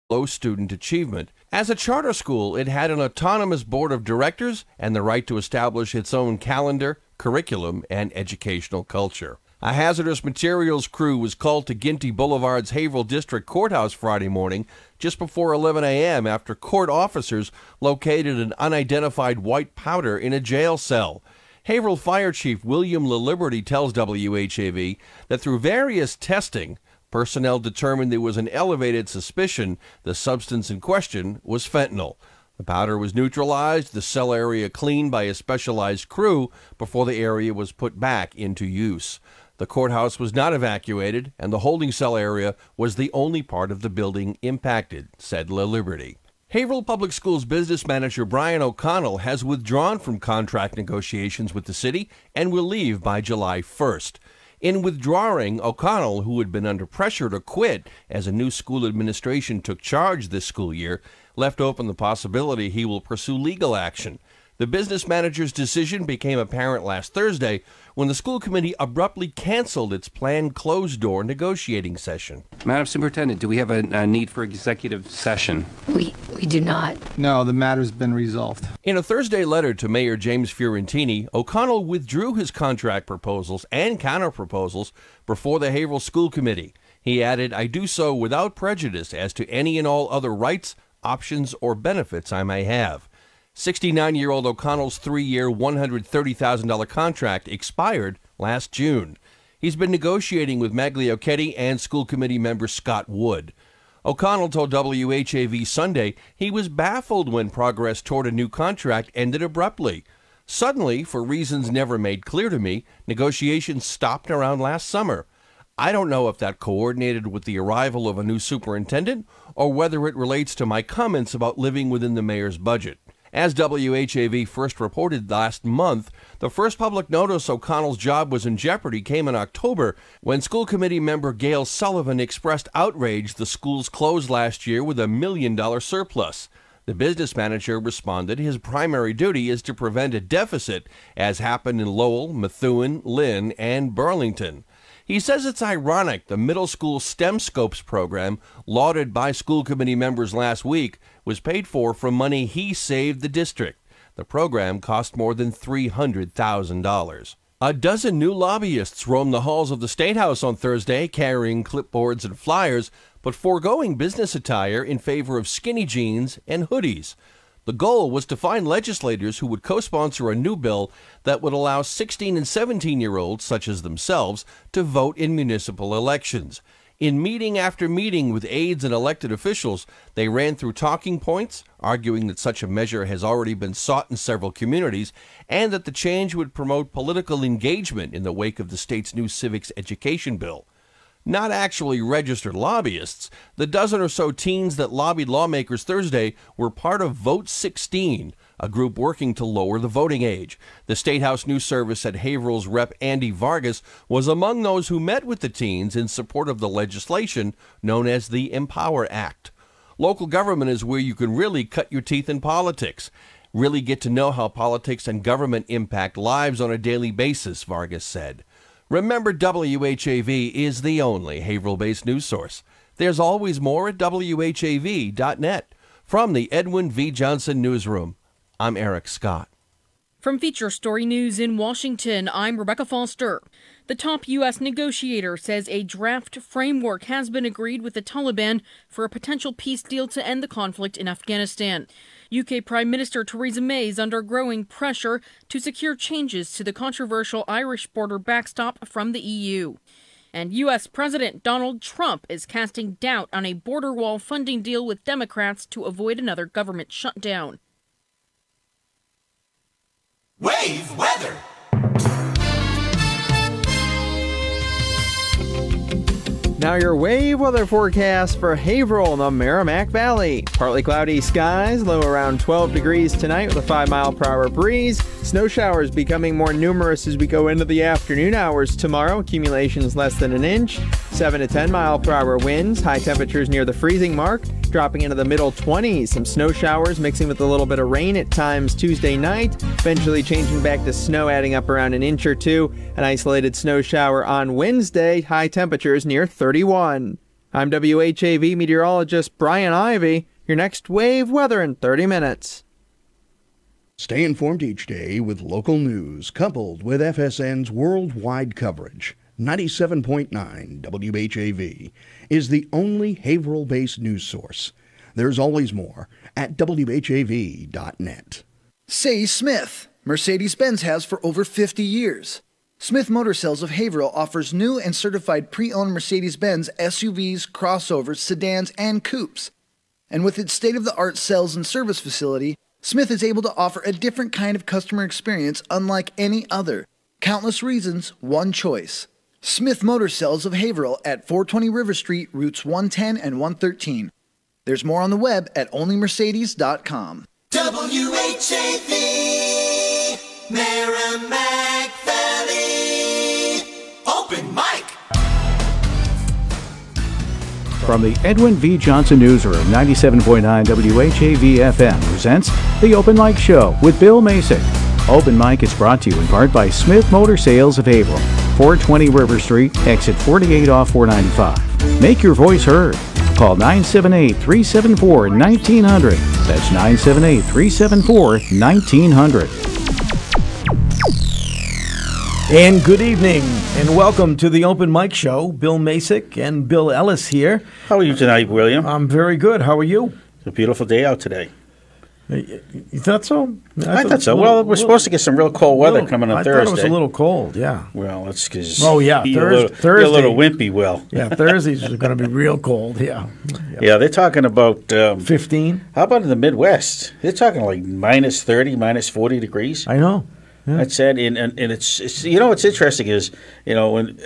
low student achievement. As a charter school, it had an autonomous board of directors and the right to establish its own calendar, curriculum, and educational culture. A hazardous materials crew was called to Ginty Boulevard's Haverhill District Courthouse Friday morning just before 11 a.m. after court officers located an unidentified white powder in a jail cell. Haverhill Fire Chief William LaLiberty tells WHAV that through various testing, personnel determined there was an elevated suspicion the substance in question was fentanyl. The powder was neutralized, the cell area cleaned by a specialized crew before the area was put back into use. The courthouse was not evacuated, and the holding cell area was the only part of the building impacted, said LaLiberty. Haverhill Public Schools business manager Brian O'Connell has withdrawn from contract negotiations with the city and will leave by July 1st. In withdrawing, O'Connell, who had been under pressure to quit as a new school administration took charge this school year, left open the possibility he will pursue legal action. The business manager's decision became apparent last Thursday when the school committee abruptly canceled its planned closed-door negotiating session. Madam Superintendent, do we have a need for executive session? We do not. No, the matter's been resolved. In a Thursday letter to Mayor James Fiorentini, O'Connell withdrew his contract proposals and counter-proposals before the Haverhill School Committee. He added, "I do so without prejudice as to any and all other rights, options, or benefits I may have." 69-year-old O'Connell's 3-year, $130,000 contract expired last June. He's been negotiating with Magliochetti and school committee member Scott Wood. O'Connell told WHAV Sunday he was baffled when progress toward a new contract ended abruptly. Suddenly, for reasons never made clear to me, negotiations stopped around last summer. I don't know if that coordinated with the arrival of a new superintendent or whether it relates to my comments about living within the mayor's budget. As WHAV first reported last month, the first public notice O'Connell's job was in jeopardy came in October when school committee member Gail Sullivan expressed outrage the schools closed last year with $1 million surplus. The business manager responded his primary duty is to prevent a deficit, as happened in Lowell, Methuen, Lynn, and Burlington. He says it's ironic the middle school STEM Scopes program, lauded by school committee members last week, was paid for from money he saved the district. The program cost more than $300,000. A dozen new lobbyists roamed the halls of the State House on Thursday carrying clipboards and flyers, but foregoing business attire in favor of skinny jeans and hoodies. The goal was to find legislators who would co-sponsor a new bill that would allow 16 and 17-year-olds, such as themselves, to vote in municipal elections. In meeting after meeting with aides and elected officials, they ran through talking points, arguing that such a measure has already been sought in several communities and that the change would promote political engagement in the wake of the state's new civics education bill. Not actually registered lobbyists, the dozen or so teens that lobbied lawmakers Thursday were part of Vote 16, a group working to lower the voting age. The State House News Service said Haverhill's Rep. Andy Vargas was among those who met with the teens in support of the legislation known as the Empower Act. Local government is where you can really cut your teeth in politics, really get to know how politics and government impact lives on a daily basis, Vargas said. Remember, WHAV is the only Haverhill-based news source. There's always more at WHAV.net. From the Edwin V. Johnson Newsroom, I'm Eric Scott. From Feature Story News in Washington, I'm Rebecca Foster. The top U.S. negotiator says a draft framework has been agreed with the Taliban for a potential peace deal to end the conflict in Afghanistan. UK Prime Minister Theresa May is under growing pressure to secure changes to the controversial Irish border backstop from the EU. And U.S. President Donald Trump is casting doubt on a border wall funding deal with Democrats to avoid another government shutdown. Wave weather. Now your wave weather forecast for Haverhill in the Merrimack Valley. Partly cloudy skies, low around 12 degrees tonight with a 5-mile-per-hour breeze. Snow showers becoming more numerous as we go into the afternoon hours tomorrow. Accumulations less than an inch. 7 to 10-mile-per-hour winds. High temperatures near the freezing mark, dropping into the middle 20s. Some snow showers mixing with a little bit of rain at times Tuesday night. Eventually changing back to snow, adding up around an inch or two. An isolated snow shower on Wednesday. High temperatures near 31. I'm WHAV meteorologist Brian Ivy. Your next wave weather in 30 minutes. Stay informed each day with local news coupled with FSN's worldwide coverage. 97.9 WHAV is the only Haverhill-based news source. There's always more at WHAV.net. Say Smith. Mercedes-Benz has for over 50 years. Smith Motor Sales of Haverhill offers new and certified pre-owned Mercedes-Benz SUVs, crossovers, sedans, and coupes. And with its state-of-the-art sales and service facility, Smith is able to offer a different kind of customer experience unlike any other. Countless reasons, one choice. Smith Motor Sales of Haverhill at 420 River Street, routes 110 and 113. There's more on the web at onlymercedes.com. WHAV, Merrimack Valley, open mic. From the Edwin V. Johnson Newsroom, 97.9 WHAV FM presents The Open Mic Show with Bill Macek. Open Mic is brought to you in part by Smith Motor Sales of Haverhill, 420 River Street, exit 48 off 495. Make your voice heard. Call 978-374-1900. That's 978-374-1900. And good evening, and welcome to the Open Mic Show. Bill Macek and Bill Ellis here. How are you tonight, William? I'm very good. How are you? It's a beautiful day out today. You thought so? I thought so. Well, we're supposed to get some real cold weather coming on Thursday. I thought it was a little cold, yeah. Well, that's because Thursday. You're a little wimpy, Will. Yeah, Thursdays are going to be real cold, yeah. Yeah, they're talking about 15. How about in the Midwest? They're talking like minus 30, minus 40 degrees. I know. Yeah. That's sad, and it's you know what's interesting is when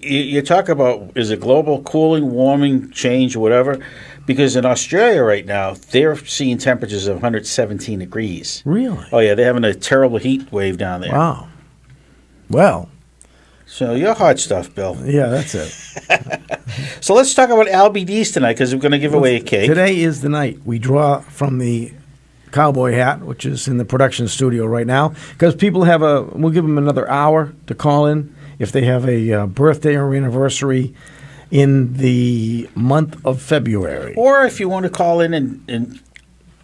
you talk about is it global cooling, warming, change, or whatever, because in Australia right now they're seeing temperatures of 117 degrees. Really? Oh yeah, they're having a terrible heat wave down there. Wow. Well. So you're hot stuff, Bill. Yeah, that's it. So let's talk about LBDs tonight because we're going to give away a cake. Today is the night we draw from the cowboy hat, which is in the production studio right now, because people have we'll give them another hour to call in if they have a birthday or anniversary in the month of February. Or if you want to call in and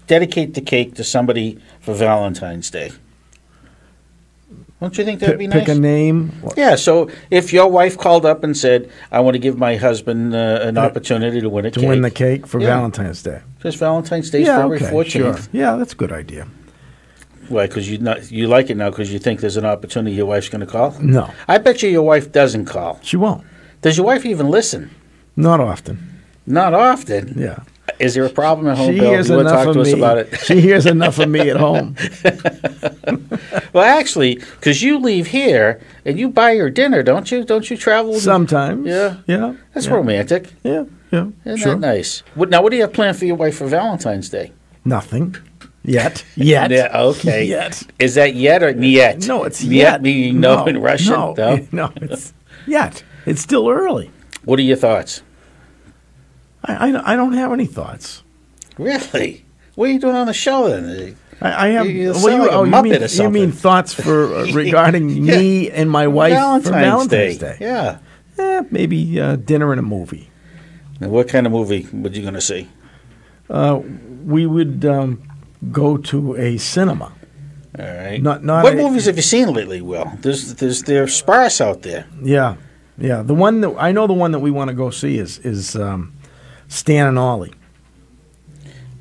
dedicate the cake to somebody for Valentine's Day. Don't you think that would be nice? Pick a name. Yeah, so if your wife called up and said, I want to give my husband an opportunity to win a cake. To win the cake for Valentine's Day. Because Valentine's Day is February 14th. Sure. Yeah, that's a good idea. Why, because you like it now because you think there's an opportunity your wife's going to call? No. I bet you your wife doesn't call. She won't. Does your wife even listen? Not often. Not often? Yeah. Is there a problem at home, She Bill? hears You want to enough talk to of us me. about it? She hears enough of me at home. Well, actually, because you leave here and you buy her dinner, don't you? Don't you travel? Sometimes. Yeah. Yeah. That's romantic. Yeah. Yeah. Isn't Sure. that nice? Now, what do you have planned for your wife for Valentine's Day? Nothing. Yet. Yet. Yeah, okay. Yet. Is that yet or niet? No, it's niet. yet. Meaning no in Russian? No, it's yet. It's still early. What are your thoughts? I don't have any thoughts. Really? What are you doing on the show then? I have. You sound like a Muppet or something. You mean thoughts for regarding me and my wife for Valentine's Day? Yeah. Maybe dinner and a movie. And what kind of movie would you going to see? We would go to a cinema. All right. Not what movies have you seen lately, Will? They're sparse out there. Yeah. The one that I know, the one that we want to go see is Stan and Ollie.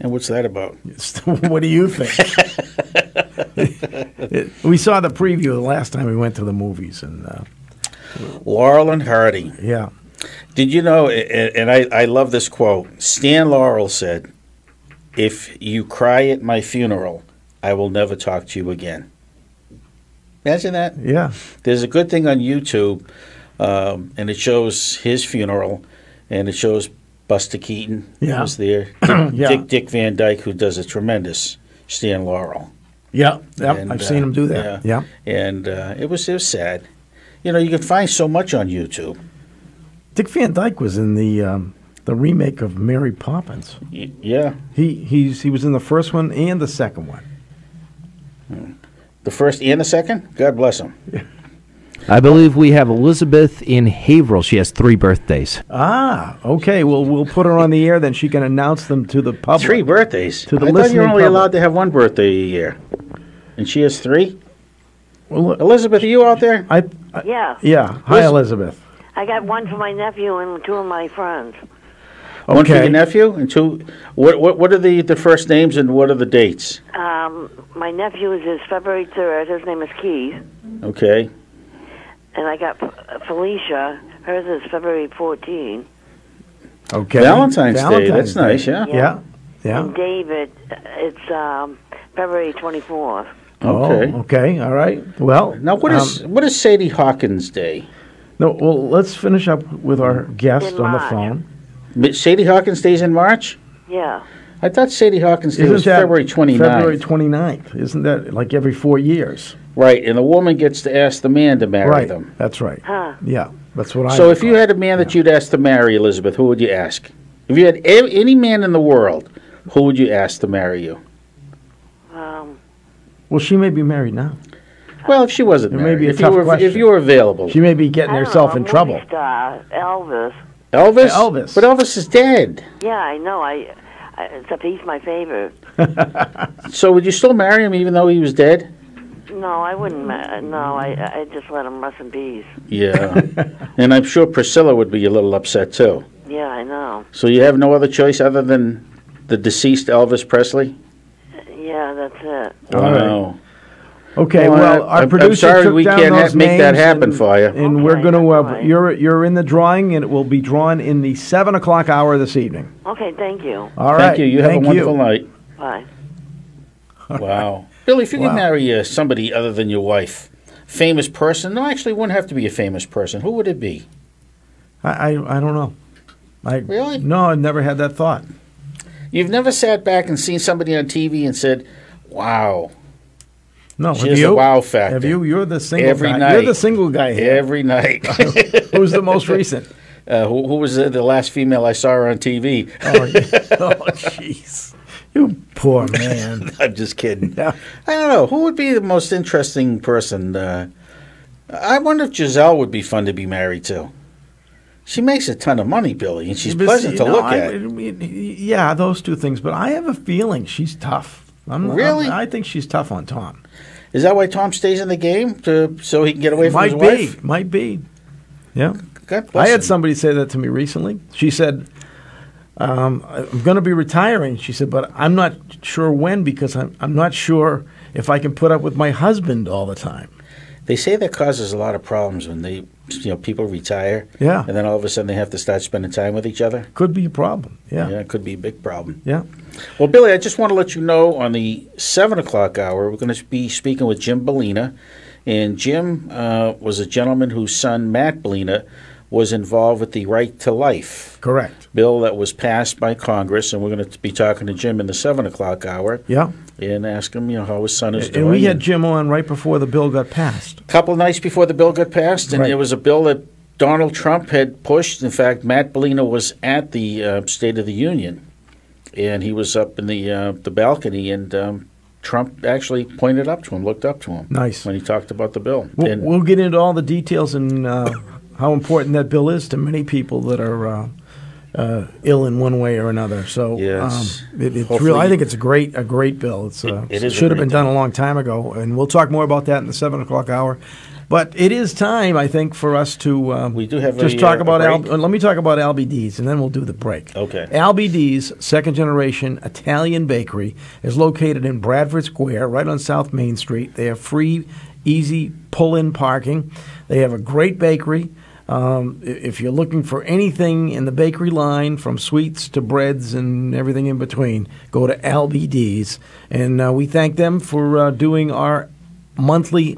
And what's that about? What do you think? We saw the preview the last time we went to the movies, and Laurel and Hardy. Yeah. Did you know? And I love this quote. Stan Laurel said, "If you cry at my funeral, I will never talk to you again." Imagine that. Yeah. There's a good thing on YouTube, and it shows his funeral, and it shows Buster Keaton was there. Dick Van Dyke, who does a tremendous Stan Laurel. Yeah, I've seen him do that. Yeah. And it was sad. You know, you can find so much on YouTube. Dick Van Dyke was in the remake of Mary Poppins. Yeah. He was in the first one and the second one. The first and the second? God bless him. Yeah. I believe we have Elizabeth in Haverhill. She has 3 birthdays. Ah, okay. Well, we'll put her on the air, then she can announce them to the public. 3 birthdays? To the I thought listening you were only public. allowed to have 1 birthday a year. And she has 3? Well, look, Elizabeth, are you out there? Yeah. Yeah. Hi, Elizabeth. I got 1 for my nephew and 2 of my friends. 1 for your nephew and 2. What are the first names and what are the dates? My nephew is February 3rd. His name is Keith. Okay. And I got Felicia. Hers is February 14th. Okay. Valentine's Day. That's nice, yeah. Yeah. And David, it's February 24th. Okay. Oh, okay. All right. Well, now what is Sadie Hawkins Day? No. Well, let's finish up with our guest on the phone. Sadie Hawkins Day's in March? Yeah. I thought Sadie Hawkins Day was February 29th. February 29th. Isn't that like every 4 years? Right, and the woman gets to ask the man to marry them. That's right. Huh. Yeah, that's what I. So if you had a man that you'd ask to marry, Elizabeth, who would you ask? If you had any man in the world, who would you ask to marry you? Well, she may be married now. Well, if she wasn't It may married, be a if tough you were question. if you were available, She may be getting herself in trouble. Movie star, Elvis. Elvis. Elvis. But Elvis is dead. Yeah, I know. Except he's my favorite. So would you still marry him even though he was dead? No, I wouldn't. No, I just let him rest in peace. Yeah, and I'm sure Priscilla would be a little upset too. Yeah, I know. So you have no other choice other than the deceased Elvis Presley? Yeah, that's it. Wow. Okay, Well, our I'm producer sorry took we down can't those make that names happen and- for you. And we're going to. You're in the drawing, and it will be drawn in the 7 o'clock hour this evening. Okay, thank you. All right. Thank you. You have a wonderful night. Bye. Wow. Billy, if you Wow. could marry somebody other than your wife, famous person, no, actually, it wouldn't have to be a famous person. Who would it be? I don't know. Really? No, I've never had that thought. You've never sat back and seen somebody on TV and said, wow. No, She have has you? a wow factor. Have you? You're the single Every guy. night. You're the single guy here. Every night. Who's the most recent? Who was the last female I saw on TV? Oh, jeez. You poor man. I'm just kidding. I don't know. Who would be the most interesting person? I wonder if Giselle would be fun to be married to. She makes a ton of money, Billy, and she's pleasant to look at. Yeah, those two things. But I have a feeling she's tough. Really? I think she's tough on Tom. Is that why Tom stays in the game so he can get away from his Might wife? be. Might be. Yeah. God bless I had him. somebody say that to me recently. She said, I'm going to be retiring. She said, but I'm not sure when because I'm not sure if I can put up with my husband all the time. They say that causes a lot of problems when people retire. Yeah. And then all of a sudden they have to start spending time with each other. Could be a problem. Yeah. Yeah, it could be a big problem. Yeah. Well, Billy, I just want to let you know on the 7 o'clock hour, we're going to be speaking with Jim Bellina. And Jim was a gentleman whose son, Matt Bellina, was involved with the Right to Life Correct. bill that was passed by Congress. And we're going to be talking to Jim in the 7 o'clock hour. Yeah. And ask him, how his son is doing. And we had Jim on right before the bill got passed. A couple of nights before the bill got passed, and Right. it was a bill that Donald Trump had pushed. In fact, Matt Bellina was at the State of the Union, and he was up in the balcony, and Trump actually pointed up to him, looked up to him. Nice. When he talked about the bill. We'll get into all the details and how important that bill is to many people that are ill in one way or another. So Yes. it's Hopefully- real. I think it's a great bill. It's it is a should have great been done a long time ago, and we'll talk more about that in the 7 o'clock hour. But it is time, I think, for us to we do have just a, talk a about break. let me talk about LBD's, and then we'll do the break. Okay. LBD's second generation Italian bakery is located in Bradford Square, right on South Main Street. They have free, easy pull-in parking. They have a great bakery. If you're looking for anything in the bakery line, from sweets to breads and everything in between, go to LBD's. And we thank them for doing our monthly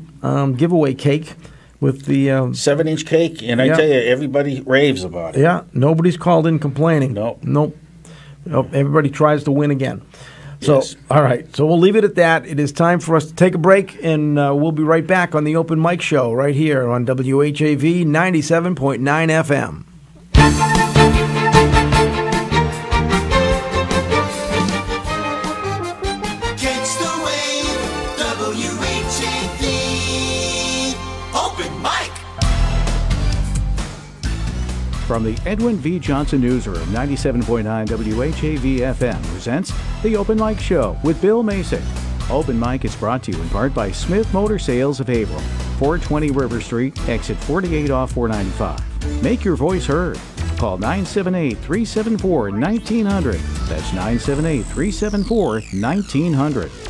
giveaway cake with the 7-inch cake, and I Yeah. tell you, everybody raves about it. Yeah, nobody's called in complaining. Nope. Everybody tries to win again. So, Yes. all right. So we'll leave it at that. It is time for us to take a break, and we'll be right back on the Open Mic Show right here on WHAV 97.9 FM. Catch the wave, WHAV, open mic. From the Edwin V. Johnson Newsroom, 97.9 WHAV FM presents The Open Mic Show with Bill Macek. Open Mic is brought to you in part by Smith Motor Sales of Haverhill, 420 River Street, exit 48 off 495. Make your voice heard. Call 978-374-1900. That's 978-374-1900.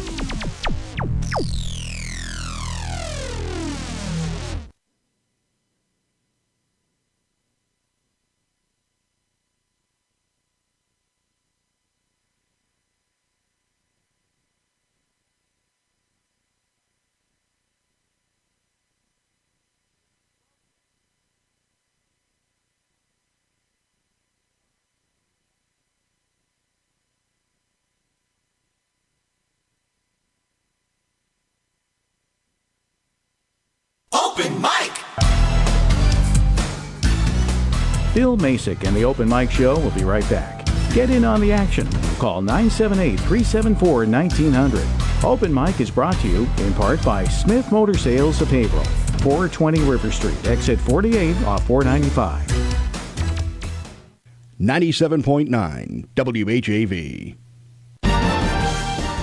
Open mic! Bill Macek and the Open Mic Show will be right back. Get in on the action. Call 978-374-1900. Open Mic is brought to you in part by Smith Motor Sales of Haverhill, 420 River Street, exit 48 off 495. 97.9 WHAV.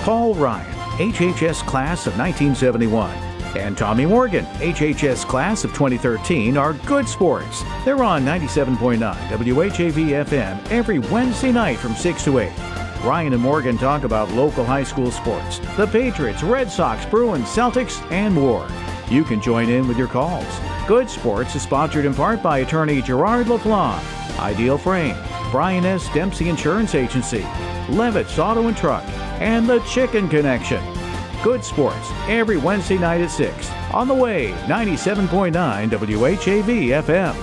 Paul Ryan, HHS class of 1971. And Tommy Morgan, HHS class of 2013, are good sports. They're on 97.9 WHAV FM every Wednesday night from 6 to 8. Ryan and Morgan talk about local high school sports, the Patriots, Red Sox, Bruins, Celtics, and more. You can join in with your calls. Good Sports is sponsored in part by attorney Gerard LaFlamme, Ideal Frame, Brian S. Dempsey Insurance Agency, Levitt's Auto and Truck, and The Chicken Connection. Good Sports, every Wednesday night at 6. On the way, 97.9 WHAV FM.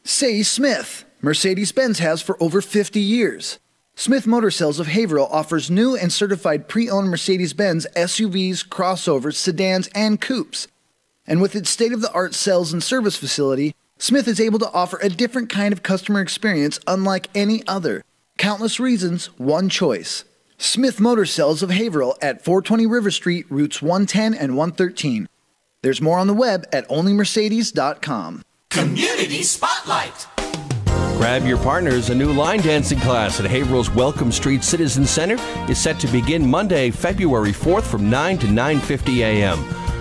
Say Smith. Mercedes-Benz has for over 50 years. Smith Motor Sales of Haverhill offers new and certified pre-owned Mercedes-Benz SUVs, crossovers, sedans, and coupes. And with its state-of-the-art sales and service facility, Smith is able to offer a different kind of customer experience unlike any other. Countless reasons, one choice. Smith Motor Sales of Haverhill at 420 River Street, routes 110 and 113. There's more on the web at onlymercedes.com. Community Spotlight. Grab your partners. A new line dancing class at Haverhill's Welcome Street Citizen Center is set to begin Monday, February 4th from 9 to 9:50 a.m.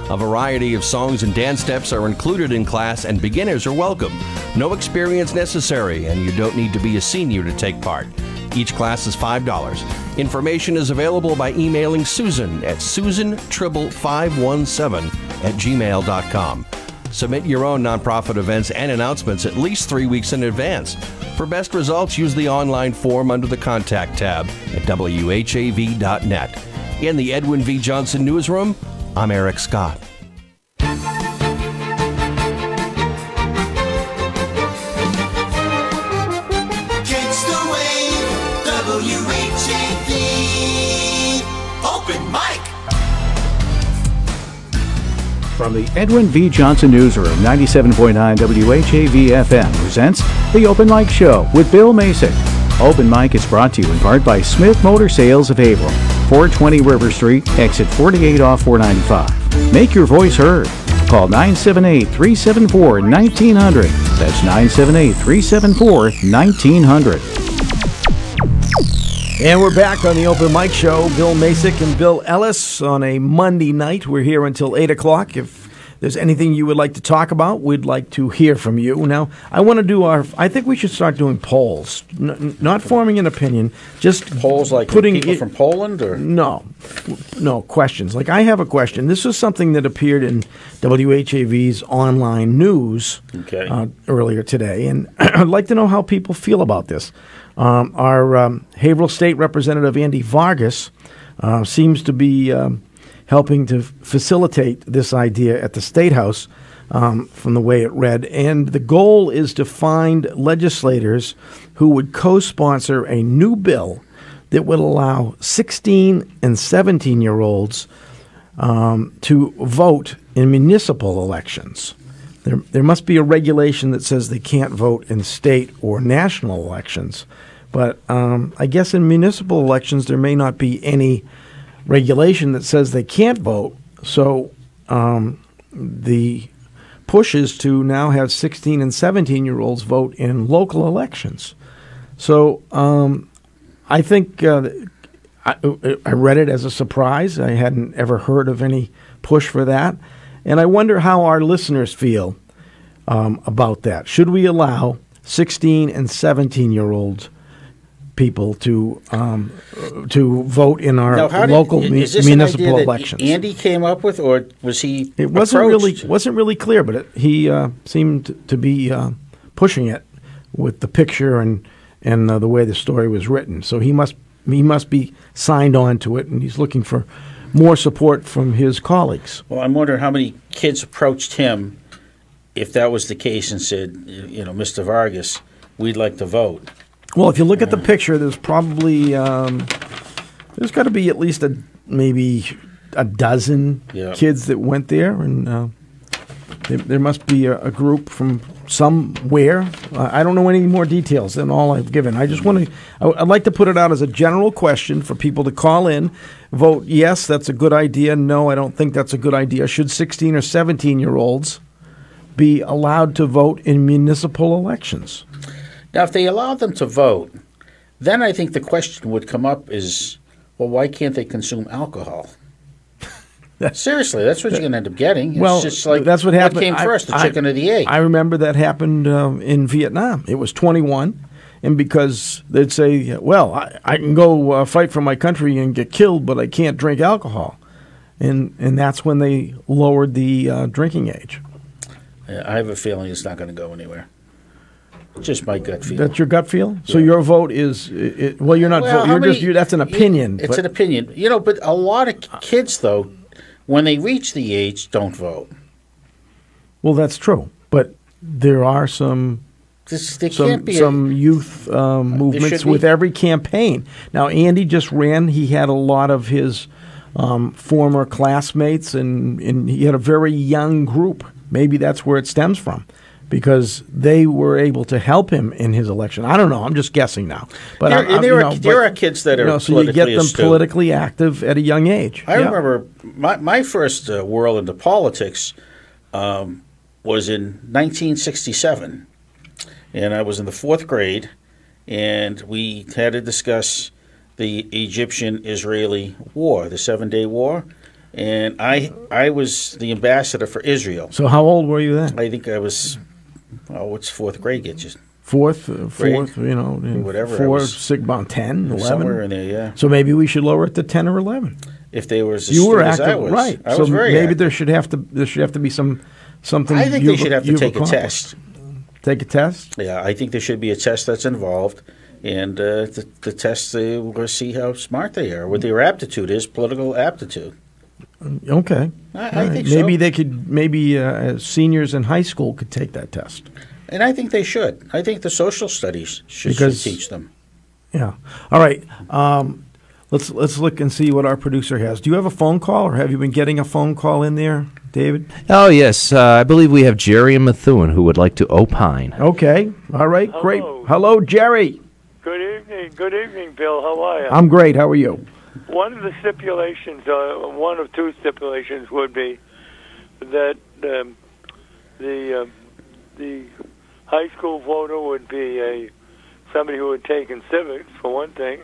A variety of songs and dance steps are included in class, and beginners are welcome. No experience necessary, and you don't need to be a senior to take part. Each class is $5. Information is available by emailing Susan at susantribble517@gmail.com. Submit your own nonprofit events and announcements at least 3 weeks in advance. For best results, use the online form under the Contact tab at WHAV.net. In the Edwin V. Johnson Newsroom, I'm Eric Scott. Catch the wave, WHAV, Open Mic. From the Edwin V. Johnson Newsroom, 97.9 WHAV FM presents The Open Mic Show with Bill Macek. Open Mic is brought to you in part by Smith Motor Sales of Haverhill, 420 River Street, exit 48 off 495. Make your voice heard. Call 978-374-1900. That's 978-374-1900. And we're back on the Open Mic Show. Bill Macek and Bill Ellis on a Monday night. We're here until 8 o'clock. If there's anything you would like to talk about, we'd like to hear from you. Now, I want to do I think we should start doing polls. Not forming an opinion, just polls like putting people from Poland? Or No, questions. Like I have a question. This was something that appeared in WHAV's online news earlier today, and I'd like to know how people feel about this. Our Haverhill State Representative Andy Vargas seems to be helping to facilitate this idea at the State House from the way it read. And the goal is to find legislators who would co-sponsor a new bill that would allow 16 and 17-year-olds to vote in municipal elections. There must be a regulation that says they can't vote in state or national elections. But I guess in municipal elections there may not be any regulation that says they can't vote. So the pushes to now have 16 and 17-year-olds vote in local elections. So I think I read it as a surprise. I hadn't ever heard of any push for that. And I wonder how our listeners feel about that. Should we allow 16 and 17-year-old people to vote in our local municipal elections? Andy came up with, or was he? It wasn't really clear, but he seemed to be pushing it with the picture and the way the story was written. So he must be signed on to it, and he's looking for more support from his colleagues. Well, I'm wondering how many kids approached him if that was the case and said, Mr. Vargas, we'd like to vote. Well, if you look at the picture, there's probably there's got to be at least maybe a dozen kids that went there, and there must be a group from somewhere. I don't know any more details than all I've given. I just want to. I'd like to put it out as a general question for people to call in, vote yes, that's a good idea. No, I don't think that's a good idea. Should 16 or 17-year-olds be allowed to vote in municipal elections? Now, if they allow them to vote, then I think the question would come up is, well, why can't they consume alcohol? Seriously, that's what you're going to end up getting. It's just like, that's what happened. What came first, the chicken or the egg? I remember that happened in Vietnam. It was 21, and because they'd say, well, I can go fight for my country and get killed, but I can't drink alcohol. And that's when they lowered the drinking age. I have a feeling it's not going to go anywhere. Just my gut feeling. That's your gut feel? Yeah. So your vote is, well, you're not voting. That's an opinion. It's an opinion. But a lot of kids, though, when they reach the age, don't vote. Well, that's true. But there are some youth movements with every campaign. Now, Andy just ran. He had a lot of his former classmates, and he had a very young group. Maybe that's where it stems from, because they were able to help him in his election. I don't know. I'm just guessing now. But there are kids that are so you get them politically active at a young age. I remember my first whirl into politics was in 1967, and I was in the 4th grade, and we had to discuss the Egyptian-Israeli war, the 7-day war. And I was the ambassador for Israel. So how old were you then? I think I was, what's 4th grade get you? Fourth, whatever. 4, 6, about 10, 11. Somewhere in there, yeah. So maybe we should lower it to 10 or 11. If they were as you were active, active, as I was. right? I was very maybe active. there should have to be something. I think they should have to take a test. Take a test? Yeah, I think there should be a test that's involved. And the test, we'll see how smart they are, what their aptitude is, political aptitude. Okay. I think maybe so. they could. Maybe seniors in high school could take that test. And I think they should. I think the social studies should teach them. Yeah. All right. Let's look and see what our producer has. Do you have a phone call, or have you been getting a phone call in there, David? Oh yes, I believe we have Jerry and Methuen who would like to opine. Okay. All right. Hello. Great. Hello, Jerry. Good evening. Good evening, Bill. How are you? I'm great. How are you? One of the stipulations, one of two stipulations, would be that the high school voter would be somebody who had taken civics, for one thing,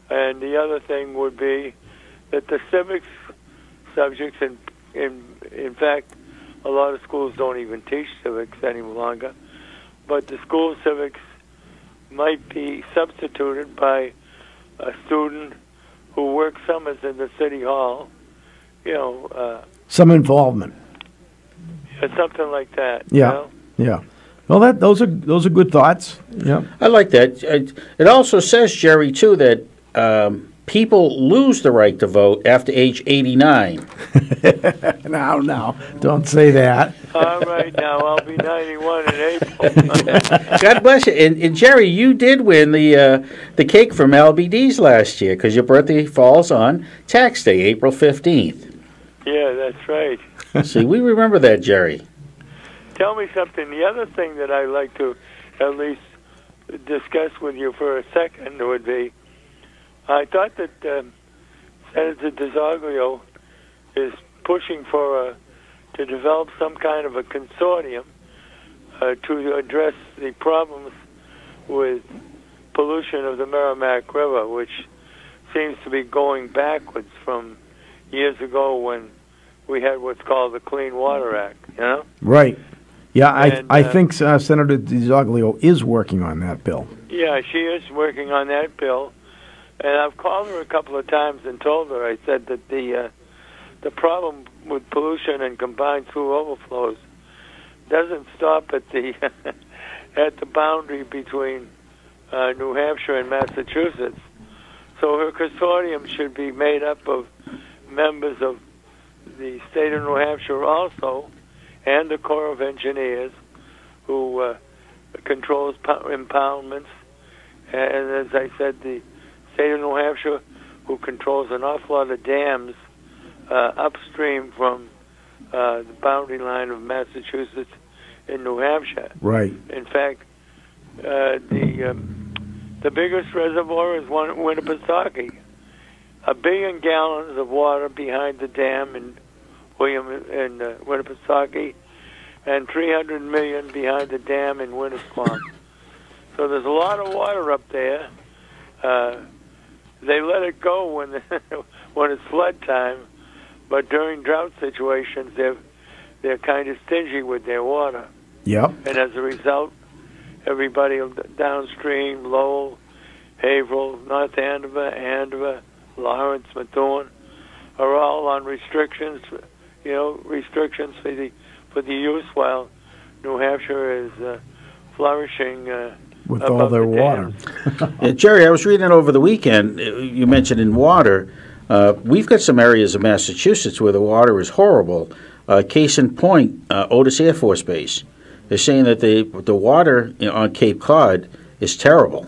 and the other thing would be that the civics subjects, in fact, a lot of schools don't even teach civics any longer, but the school civics might be substituted by a student who works summers in the city hall, some involvement, something like that. Yeah, yeah. Well, those are good thoughts. Yeah, I like that. It also says, Jerry, too, that people lose the right to vote after age 89. No, don't say that. All right, now I'll be 91 in April. God bless you. And Jerry, you did win the cake from LBD's last year because your birthday falls on tax day, April 15th. Yeah, that's right. See, we remember that, Jerry. Tell me something. The other thing that I'd like to at least discuss with you for a second would be, I thought that Senator DeZoglio is pushing for to develop some kind of a consortium to address the problems with pollution of the Merrimack River, which seems to be going backwards from years ago when we had what's called the Clean Water Act, you know? Right. Yeah, I think Senator DiZoglio is working on that bill. Yeah, she is working on that bill. And I've called her a couple of times and told her, I said that the problem with pollution and combined sewer overflows doesn't stop at the at the boundary between New Hampshire and Massachusetts. So her consortium should be made up of members of the state of New Hampshire also, and the Corps of Engineers, who controls impoundments, and as I said, the state of New Hampshire, who controls an awful lot of dams upstream from the boundary line of Massachusetts and New Hampshire. Right. In fact, the biggest reservoir is one at Winnipesaukee. 1 billion gallons of water behind the dam in Winnipesaukee, and 300 million behind the dam in Winnisquam. So there's a lot of water up there. They let it go when when it's flood time, but during drought situations, they're kind of stingy with their water. Yep. And as a result, everybody downstream, Lowell, Haverhill, North Andover, Lawrence, Methuen, are all on restrictions. Restrictions for the use, while New Hampshire is flourishing with all their water. Jerry, I was reading over the weekend. You mentioned in water. We've got some areas of Massachusetts where the water is horrible. Case in point, Otis Air Force Base. They're saying that the water on Cape Cod is terrible.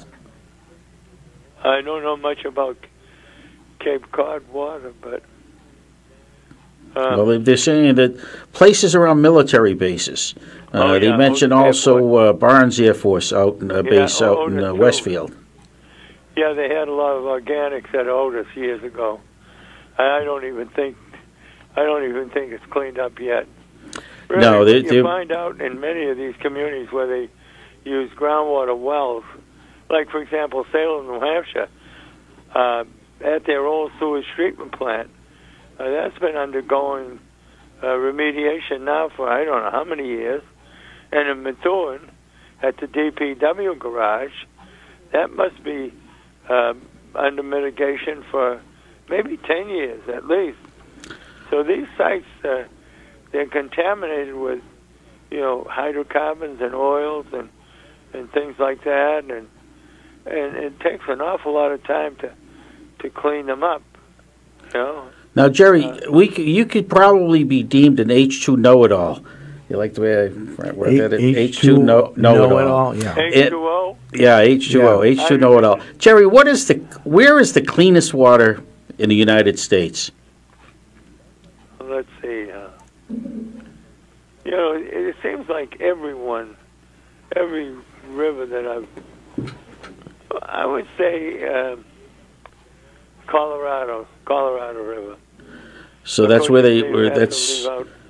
I don't know much about Cape Cod water, but well, they're saying that places around military bases. They mentioned also Barnes Air Force base out in Westfield. Yeah, they had a lot of organics at Otis years ago. I don't even think it's cleaned up yet. Really, no, you find out in many of these communities where they use groundwater wells, like for example Salem, New Hampshire, at their old sewage treatment plant. That's been undergoing remediation now for I don't know how many years. And in Methuen, at the DPW garage, that must be under mitigation for maybe 10 years at least. So these sites, they're contaminated with, hydrocarbons and oils and things like that, and it takes an awful lot of time to clean them up, Now, Jerry, you could probably be deemed an H2 know-it-all. You like the way I wrote that? H2 know-it-all. Yeah. H2O? Yeah, H2O. Yeah. H2 know-it-all. Jerry, where is the cleanest water in the United States? Let's see. It seems like every river that I would say Colorado River. So that's where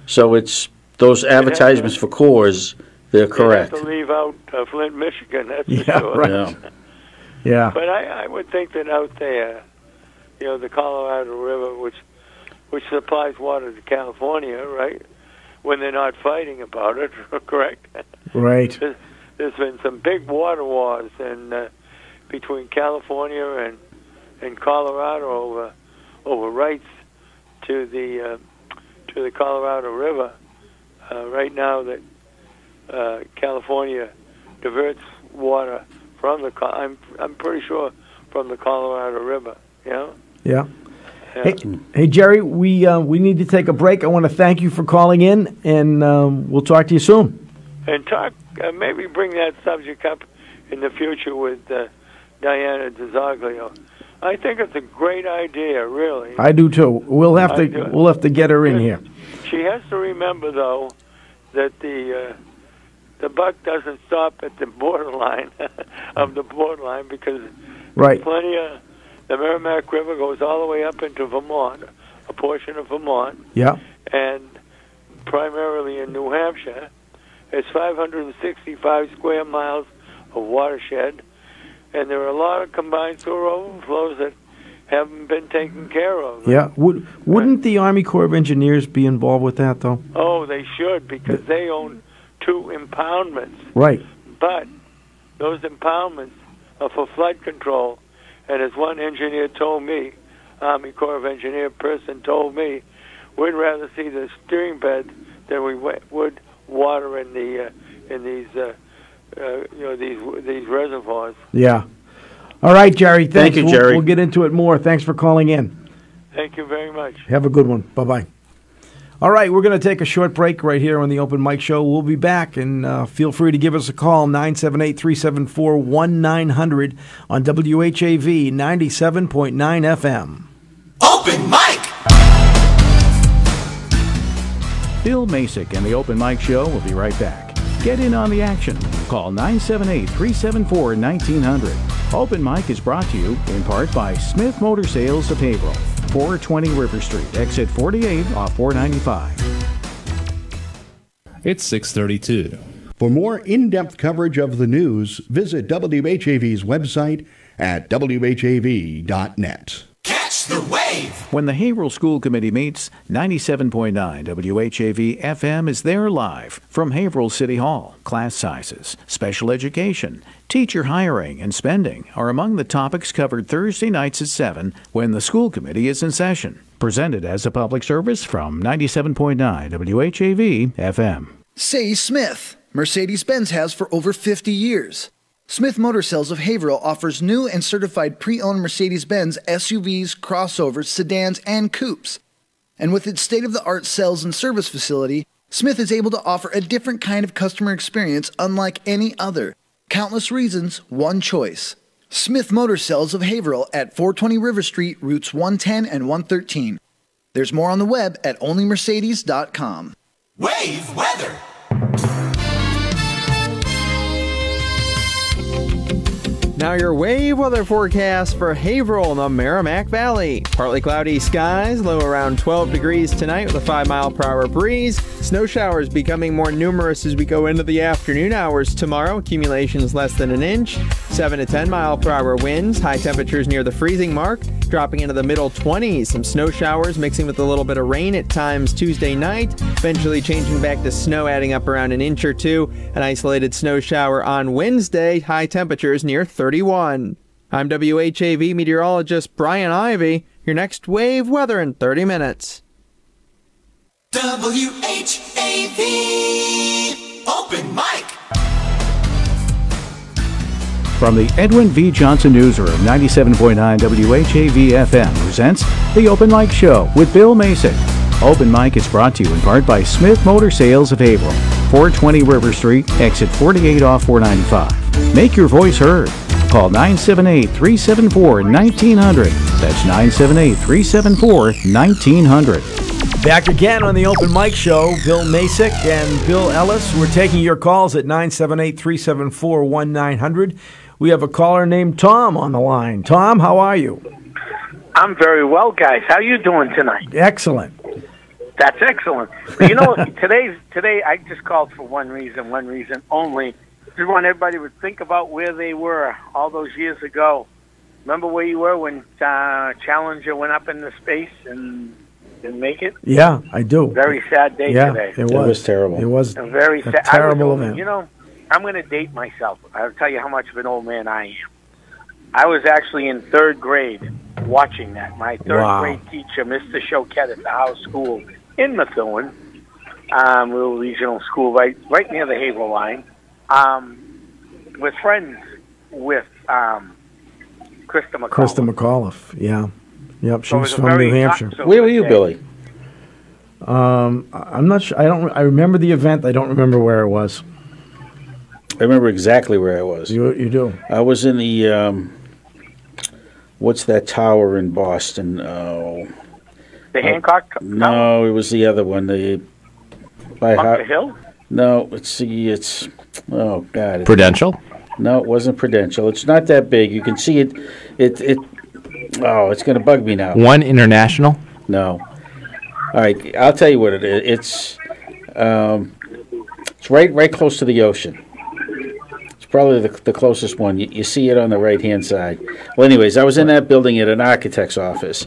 so it's those advertisements for Coors, they're correct. They have to leave out Flint, Michigan, that's for sure. Right. Yeah. But I would think that out there, the Colorado River, which supplies water to California, right, when they're not fighting about it, correct? Right. There's been some big water wars between California and Colorado over rights to the Colorado River. Right now, that California diverts water from I'm pretty sure from the Colorado River. Yeah. Hey, Jerry, we need to take a break. I want to thank you for calling in, and we'll talk to you soon. And maybe bring that subject up in the future with Diana DiZoglio. I think it's a great idea, really. I do too. We'll have to get her in here. She has to remember, though, that the buck doesn't stop at the borderline of the borderline, because right. Plenty of the Merrimack River goes all the way up into Vermont, a portion of Vermont. Yeah. And primarily in New Hampshire. It's 565 square miles of watershed, and there are a lot of combined sewer overflows that haven't been taken care of. Yeah. Wouldn't the Army Corps of Engineers be involved with that, though? Oh, they should, because they own 2 impoundments. Right. But those impoundments are for flood control, and as one engineer told me, Army Corps of Engineer person told me, we'd rather see the stream bed than we would water in the these reservoirs. Yeah. All right, Jerry. Thanks. Thank you, Jerry. We'll get into it more. Thanks for calling in. Thank you very much. Have a good one. Bye-bye. All right, we're going to take a short break right here on the Open Mic Show. We'll be back, and feel free to give us a call, 978-374-1900 on WHAV 97.9 FM. Open Mic! Bill Macek and the Open Mic Show will be right back. Get in on the action. Call 978-374-1900. Open Mic is brought to you in part by Smith Motor Sales of Haverhill, 420 River Street, exit 48 off 495. It's 6:32. For more in-depth coverage of the news, visit WHAV's website at whav.net. Catch the wave! When the Haverhill School Committee meets, 97.9 WHAV FM is there live from Haverhill City Hall. Class sizes, special education, teacher hiring, and spending are among the topics covered Thursday nights at 7 when the school committee is in session. Presented as a public service from 97.9 WHAV FM. Say Smith. Mercedes-Benz has for over 50 years. Smith Motor Sales of Haverhill offers new and certified pre-owned Mercedes-Benz SUVs, crossovers, sedans, and coupes. And with its state-of-the-art sales and service facility, Smith is able to offer a different kind of customer experience unlike any other. Countless reasons, one choice. Smith Motor Sales of Haverhill at 420 River Street, routes 110 and 113. There's more on the web at onlymercedes.com. Wave weather! Now your wave weather forecast for Haverhill in the Merrimack Valley. Partly cloudy skies, low around 12 degrees tonight with a 5-mile-per-hour breeze. Snow showers becoming more numerous as we go into the afternoon hours tomorrow. Accumulations less than an inch. 7 to 10-mile-per-hour winds. High temperatures near the freezing mark, dropping into the middle 20s. Some snow showers mixing with a little bit of rain at times Tuesday night. Eventually changing back to snow, adding up around an inch or two. An isolated snow shower on Wednesday. High temperatures near 31. I'm WHAV meteorologist Brian Ivy. Your next wave weather in 30 minutes. WHAV Open Mic! From the Edwin V. Johnson Newsroom, 97.9 WHAV FM presents The Open Mic Show with Bill Macek. Open Mic is brought to you in part by Smith Motor Sales of Haverhill, 420 River Street, exit 48 off 495. Make your voice heard. Call 978-374-1900. That's 978-374-1900. Back again on the Open Mic Show. Bill Macek and Bill Ellis. We're taking your calls at 978-374-1900. We have a caller named Tom on the line. Tom, how are you? I'm very well, guys. How you doing tonight? Excellent. That's excellent. You know, today I just called for one reason only. Just want everybody to think about where they were all those years ago. Remember where you were when Challenger went up into space and didn't make it? Yeah, I do. Very sad day today. It was terrible. It was a very sad, terrible event. You know, I'm going to date myself. I'll tell you how much of an old man I am. I was actually in 3rd grade watching that. My 3rd grade teacher, Mr. Choquette at the house school in Methuen, little regional school right near the Haverhill line, was friends with Krista McAuliffe. Krista McAuliffe, yeah. Yep, she So it was was a from very New Hampshire. not so Where were good you, day. Billy? I'm not sure. I remember the event. I don't remember where it was. I remember exactly where I was. You do? I was in the, what's that tower in Boston? Oh. The Hancock Tower? No, it was the other one. The Bunker Hill? No, oh God. Prudential? No, it wasn't Prudential. It's not that big. You can see it. It's going to bug me now. One International? No. All right, I'll tell you what it is. It's right close to the ocean. It's probably the closest one. You see it on the right-hand side. Well, anyways, I was in that building at an architect's office.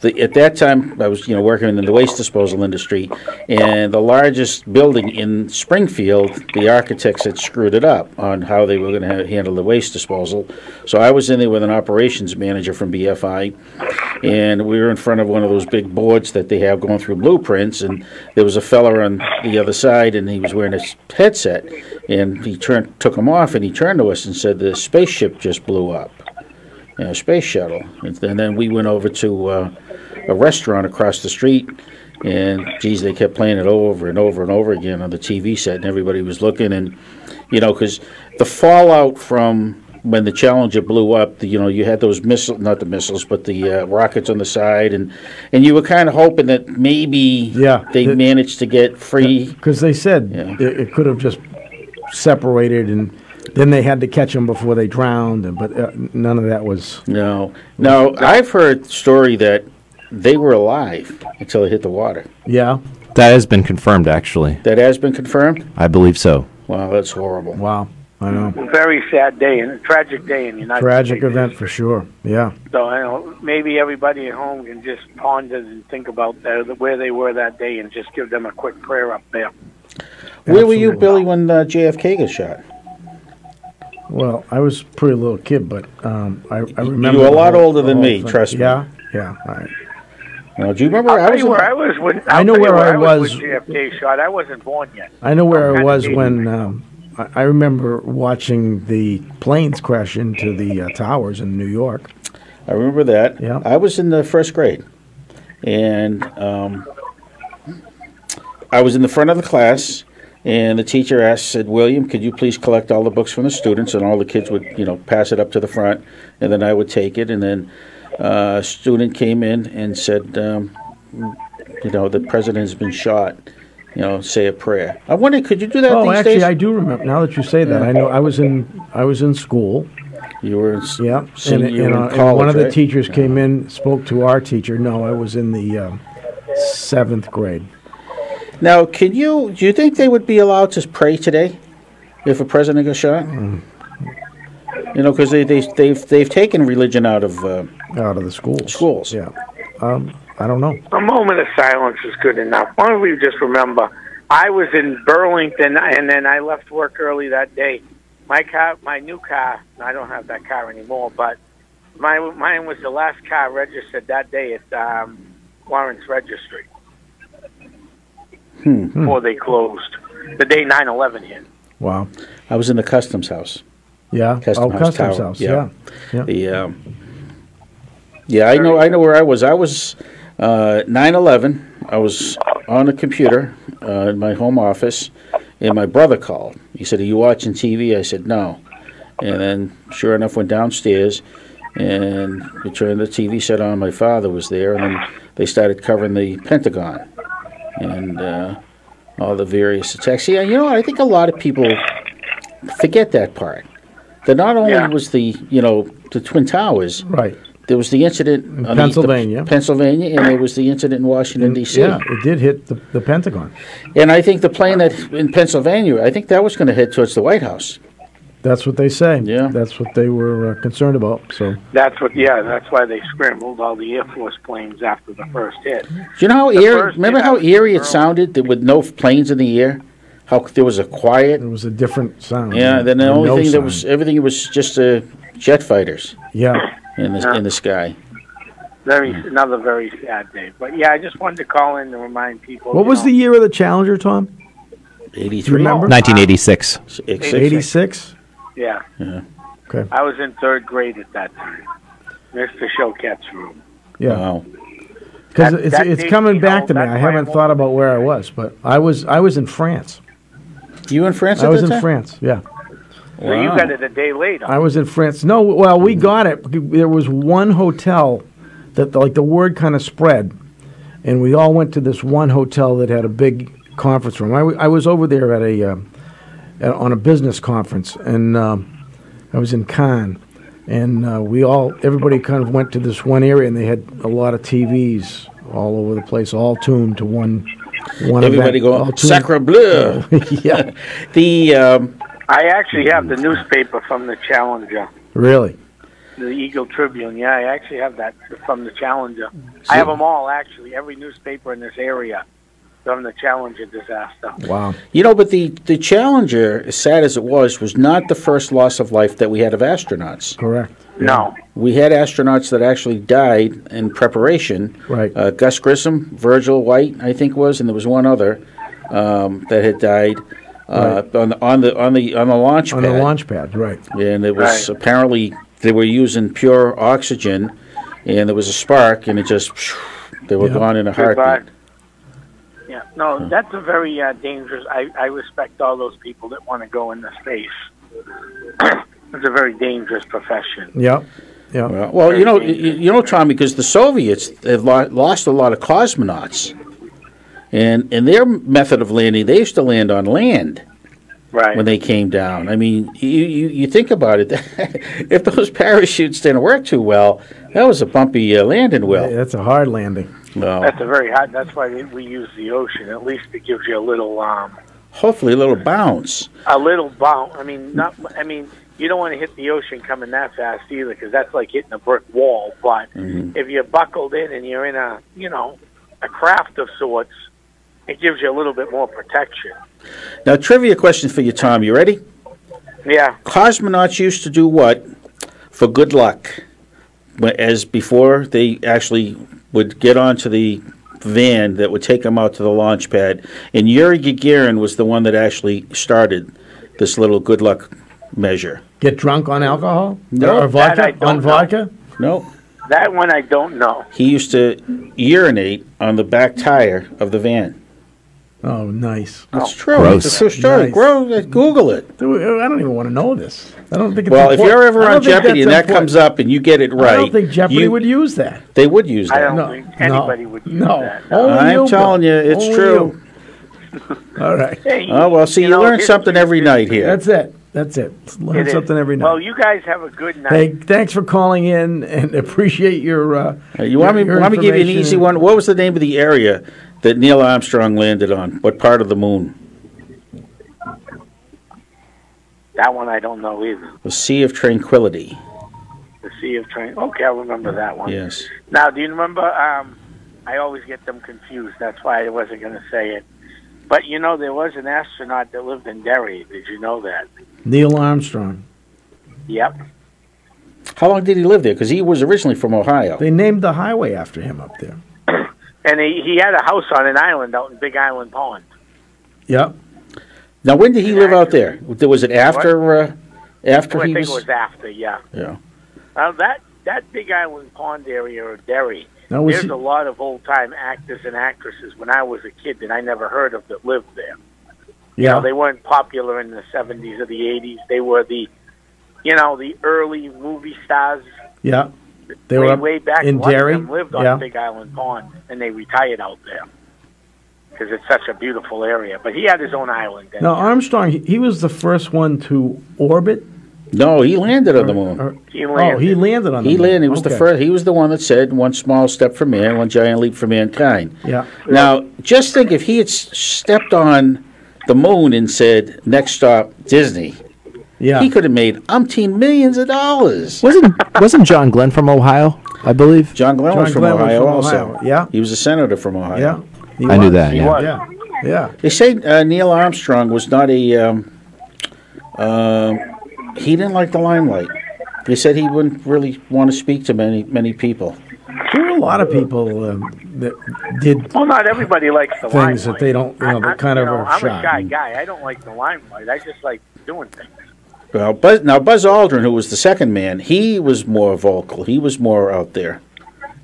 At that time, I was working in the waste disposal industry, and the largest building in Springfield, the architects had screwed it up on how they were going to handle the waste disposal. So I was in there with an operations manager from BFI, and we were in front of one of those big boards that they have going through blueprints, and there was a fella on the other side, and he was wearing a headset, and he took him off, and he turned to us and said, "The spaceship just blew up." Space shuttle. And then we went over to a restaurant across the street, and geez, they kept playing it over and over and over again on the TV set, and everybody was looking, and because the fallout from when the Challenger blew up, you had those not the missiles, but the rockets on the side, and you were kind of hoping that maybe they managed to get free. Because they said it could have just separated, and then they had to catch them before they drowned, but none of that was... No. I've heard the story that they were alive until they hit the water. Yeah. That has been confirmed, actually. That has been confirmed? I believe so. Wow, that's horrible. Wow, I know. Very sad day and a tragic day in the United States. Tragic event for sure, yeah. So maybe everybody at home can just ponder and think about where they were that day and just give them a quick prayer up there. Where were you, Billy, when JFK got shot? Well, I was a pretty little kid, but I remember... You were a lot older than me, trust me. Yeah, all right. Now, do you remember? I know where I was when JFK shot. I wasn't born yet. I know where I was when I remember watching the planes crash into the towers in New York. I remember that. Yeah. I was in the first grade, and I was in the front of the class, and the teacher said, "William, could you please collect all the books from the students?" And all the kids would, pass it up to the front, and then I would take it, and then a student came in and said, the president has been shot. Say a prayer. I wonder, could you do that? Oh, these actually, days? I do remember. Now that you say that, I know I was in school. You were in and college, one of the right? teachers came in, spoke to our teacher. No, I was in the 7th grade. Now, do you think they would be allowed to pray today if a president got shot? Because they've taken religion out of the schools. Schools. Yeah. I don't know. A moment of silence is good enough. Why don't we just remember, I was in Burlington, and then I left work early that day. My new car, I don't have that car anymore, but mine was the last car registered that day at Lawrence Registry. Before they closed. The day 9/11 hit. Wow. I was in the customs house. Yeah. Customs Tower. house. Yeah. I know where I was. I was 9/11. I was on a computer in my home office, and my brother called. He said, "Are you watching TV?" I said, "No." And then, sure enough, went downstairs, and we turned the TV set on. My father was there, and then they started covering the Pentagon and all the various attacks. Yeah, I think a lot of people forget that part. That not only was the Twin Towers, right? There was the incident in Pennsylvania, and there was the incident in Washington D.C. Yeah, it did hit the Pentagon. And I think the plane that in Pennsylvania, I think that was going to head towards the White House. That's what they say. Yeah, that's what they were concerned about. So that's why they scrambled all the Air Force planes after the first hit. Do you know how eerie? Remember how eerie it sounded with no planes in the air? How there was a quiet. It was a different sound. Yeah. Then the only thing that was everything was just jet fighters. Yeah. In the sky. Another very sad day. But yeah, I just wanted to call in to remind people. What was the year of the Challenger, Tom? 83. Remember? 1986. 86? Yeah. Okay. I was in 3rd grade at that time. Mr. Choquette's room. Yeah. Wow. Because it's coming back to me. I haven't thought about where I was, but I was in France. You in France? I was in France. Yeah. So you got it a day later. I was in France. No, well, we got it. There was one hotel that the word kind of spread, and we all went to this one hotel that had a big conference room. I was over there on a business conference, and I was in Cannes, and everybody kind of went to this one area, and they had a lot of TVs all over the place, all tuned to one everybody go, Sacre Bleu. Yeah. I actually have the newspaper from the Challenger. Really? The Eagle Tribune. Yeah, I actually have that from the Challenger. I have them all, actually, every newspaper in this area from the Challenger disaster. Wow. You know, but the Challenger, as sad as it was not the first loss of life that we had of astronauts. Correct. No. We had astronauts that actually died in preparation. Right. Gus Grissom, Virgil White, I think was, and there was one other that had died on the launch pad. On the launch pad, right. And it was apparently they were using pure oxygen, and there was a spark, and it just they were gone in a heartbeat. Yeah, no, that's a very dangerous. I respect all those people that want to go into space. It's a very dangerous profession. Yep. Yeah. Well, you know, Tommy, because the Soviets have lost a lot of cosmonauts, and in their method of landing, they used to land on land. Right. When they came down. I mean, you think about it. If those parachutes didn't work too well, that was a bumpy landing wheel. That's a hard landing. Well, That's a very hard. That's why we use the ocean. At least it gives you a little. Hopefully, a little bounce. A little bounce. I mean, not. I mean, you don't want to hit the ocean coming that fast either, because that's like hitting a brick wall. But if you're buckled in and you're in a craft of sorts, it gives you a little bit more protection. Now, trivia question for you, Tom. You ready? Yeah. Cosmonauts used to do what for good luck? As before they actually would get onto the van that would take them out to the launch pad. And Yuri Gagarin was the one that actually started this little good luck measure. Get drunk on alcohol? No. Or vodka? On vodka? No. That one I don't know. He used to urinate on the back tire of the van. Oh, nice. That's true. It's a true story. Nice. Google it. I don't even want to know this. I don't think it's Well, if important. you're ever I on don't think Jeopardy and that's that comes up and you get it right, I don't think Jeopardy would use that. They would use that. I don't think anybody would use that. Only I'm you, telling you, Bill. it's Only true. you. All right. Hey, Oh, well, see, you learn something every night here. That's it. That's it. Learn It is. something every night. Well, you guys have a good night. Hey, thanks for calling in and appreciate your. You want me to give you an easy one? What was the name of the area that Neil Armstrong landed on? What part of the moon? That one I don't know either. The Sea of Tranquility. The Sea of Train. Okay, I remember that one. Yes. Now, do you remember? I always get them confused. That's why I wasn't going to say it. But there was an astronaut that lived in Derry. Did you know that? Neil Armstrong. Yep. How long did he live there? Because he was originally from Ohio. They named the highway after him up there. And he had a house on an island out in Big Island Pond. Yep. Now, when did he live out there? Was it after? After I he think was. it was after. Yeah. Yeah. That Big Island Pond area or Derry. Now, was There's he- a lot of old-time actors and actresses when I was a kid that I never heard of that lived there. Yeah. They weren't popular in the 70s or the 80s. They were the early movie stars. Yeah. They were up way back. in One of Derry. them lived on Yeah. Big Island Pond, and they retired out there because it's such a beautiful area. But he had his own island. Now Armstrong, he was the first one to orbit. No, he landed on the moon. He landed. Oh, he landed on the He moon. landed. He was the Okay. first. He was the one that said, "One small step for man, one giant leap for mankind." Yeah. Now, just think if he had stepped on the moon and said, "Next stop, Disney," Yeah. he could have made umpteen millions of dollars. Wasn't John Glenn from Ohio, I believe? John Glenn was from Ohio also. Yeah. He was a senator from Ohio. Yeah. I knew that, He yeah. was. Yeah. Yeah. They say Neil Armstrong was not a. He didn't like the limelight. They said he wouldn't really want to speak to many people. There were a lot of people that did Well, not everybody likes the things limelight. that they don't, they kind of are I'm shy. a shy guy. I don't like the limelight. I just like doing things. Well, Buzz Aldrin, who was the second man, he was more vocal. He was more out there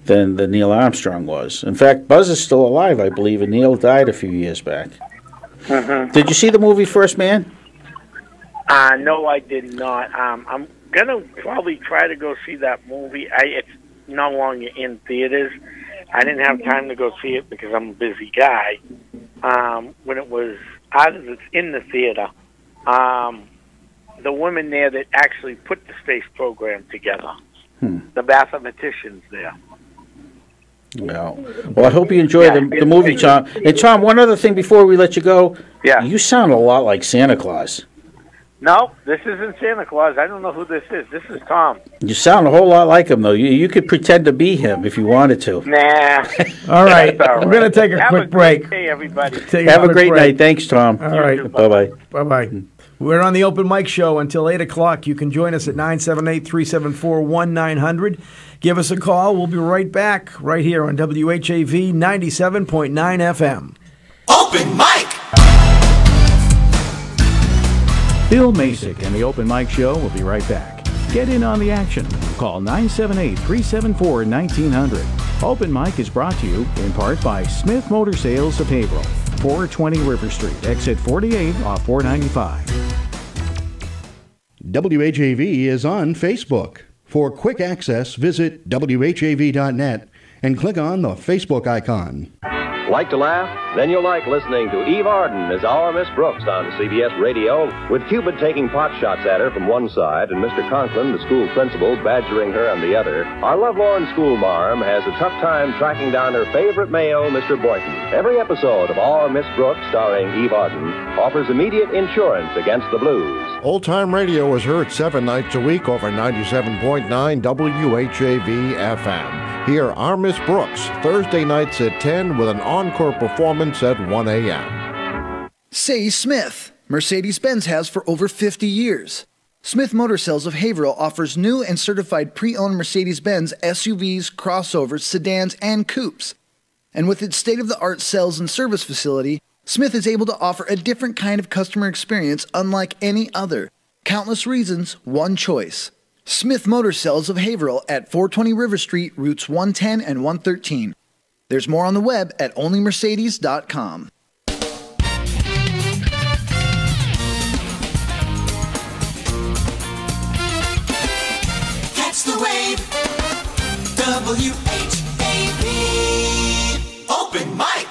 than Neil Armstrong was. In fact, Buzz is still alive, I believe, and Neil died a few years back. Mm-hmm. Did you see the movie First Man? No, I did not. I'm gonna probably try to go see that movie. It's no longer in theaters. I didn't have time to go see it because I'm a busy guy. When it was in the theater, the women there that actually put the space program together, the mathematicians there. Well, I hope you enjoy the movie, Tom. And Tom, one other thing before we let you go. Yeah. You sound a lot like Santa Claus. No, this isn't Santa Claus. I don't know who this is. This is Tom. You sound a whole lot like him, though. You could pretend to be him if you wanted to. Nah. All right. We're going to take a quick break. Hey, everybody. Have a great night. Thanks, Tom. All right. Bye-bye. Bye-bye. We're on the Open Mic Show until 8 o'clock. You can join us at 978-374-1900. Give us a call. We'll be right back right here on WHAV 97.9 FM. Open Mic! Bill Macek and the Open Mic Show will be right back. Get in on the action. Call 978-374-1900. Open Mic is brought to you in part by Smith Motor Sales of Haverhill, 420 River Street, exit 48 off 495. WHAV is on Facebook. For quick access, visit WHAV.net and click on the Facebook icon. Like to laugh? Then you'll like listening to Eve Arden as our Miss Brooks on CBS Radio, with Cupid taking pot shots at her from one side and Mr. Conklin, the school principal, badgering her on the other. Our lovelorn school marm has a tough time tracking down her favorite male, Mr. Boynton. Every episode of Our Miss Brooks, starring Eve Arden, offers immediate insurance against the blues. Old Time Radio is heard 7 nights a week over 97.9 WHAV FM. Hear Our Miss Brooks Thursday nights at 10 with an encore performance at 1 a.m. Say Smith. Mercedes-Benz has for over 50 years. Smith Motor Sales of Haverhill offers new and certified pre-owned Mercedes-Benz SUVs, crossovers, sedans, and coupes. And with its state-of-the-art sales and service facility, Smith is able to offer a different kind of customer experience unlike any other. Countless reasons, one choice. Smith Motor Sales of Haverhill at 420 River Street, routes 110 and 113. There's more on the web at onlymercedes.com. Catch the wave. WHAV. Open Mic.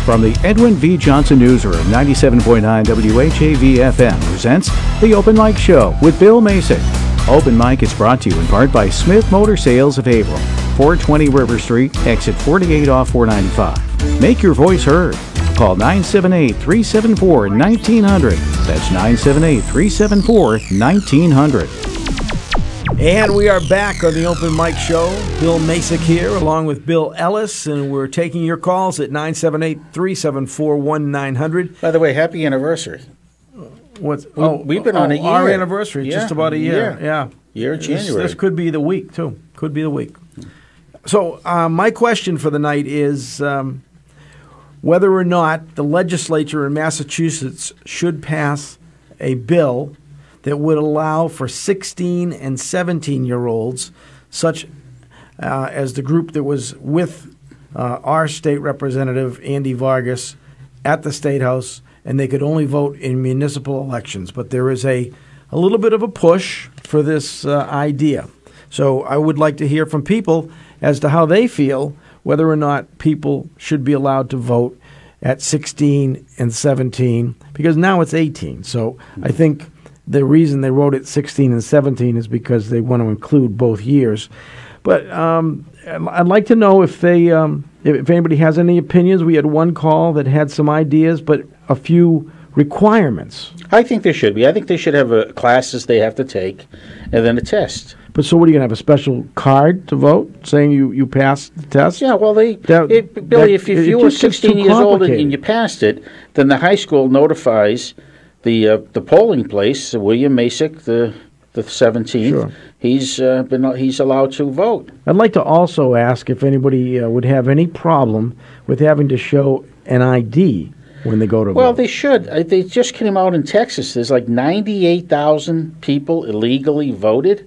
From the Edwin V. Johnson Newsroom, 97.9 WHAV FM presents The Open Mic Show with Bill Macek. Open Mic is brought to you in part by Smith Motor Sales of Haverhill, 420 River Street, exit 48 off 495. Make your voice heard. Call 978-374-1900. That's 978-374-1900. And we are back on the Open Mic Show. Bill Macek here, along with Bill Ellis, and we're taking your calls at 978-374-1900. By the way, happy anniversary. We've been on a year. Our anniversary, just about a year. Yeah. Year of January. This could be the week, too. Could be the week. So my question for the night is whether or not the legislature in Massachusetts should pass a bill that would allow for 16 and 17-year-olds, such as the group that was with our state representative, Andy Vargas, at the State House, and they could only vote in municipal elections. But there is a little bit of a push for this idea. So I would like to hear from people as to how they feel, whether or not people should be allowed to vote at 16 and 17, because now it's 18. So I think the reason they wrote it 16 and 17 is because they want to include both years. But I'd like to know if they, if anybody has any opinions. We had one call that had some ideas, but a few requirements. I think there should be. I think they should have classes they have to take, and then a test. But so what, are you going to have a special card to vote saying you passed the test? Yeah, well, Billy, if you were 16 years old and you passed it, then the high school notifies the polling place, William Macek, the 17th. Sure. He's allowed to vote. I'd like to also ask if anybody would have any problem with having to show an ID when they go to vote. Well, they should. They just came out in Texas. There's like 98,000 people illegally voted.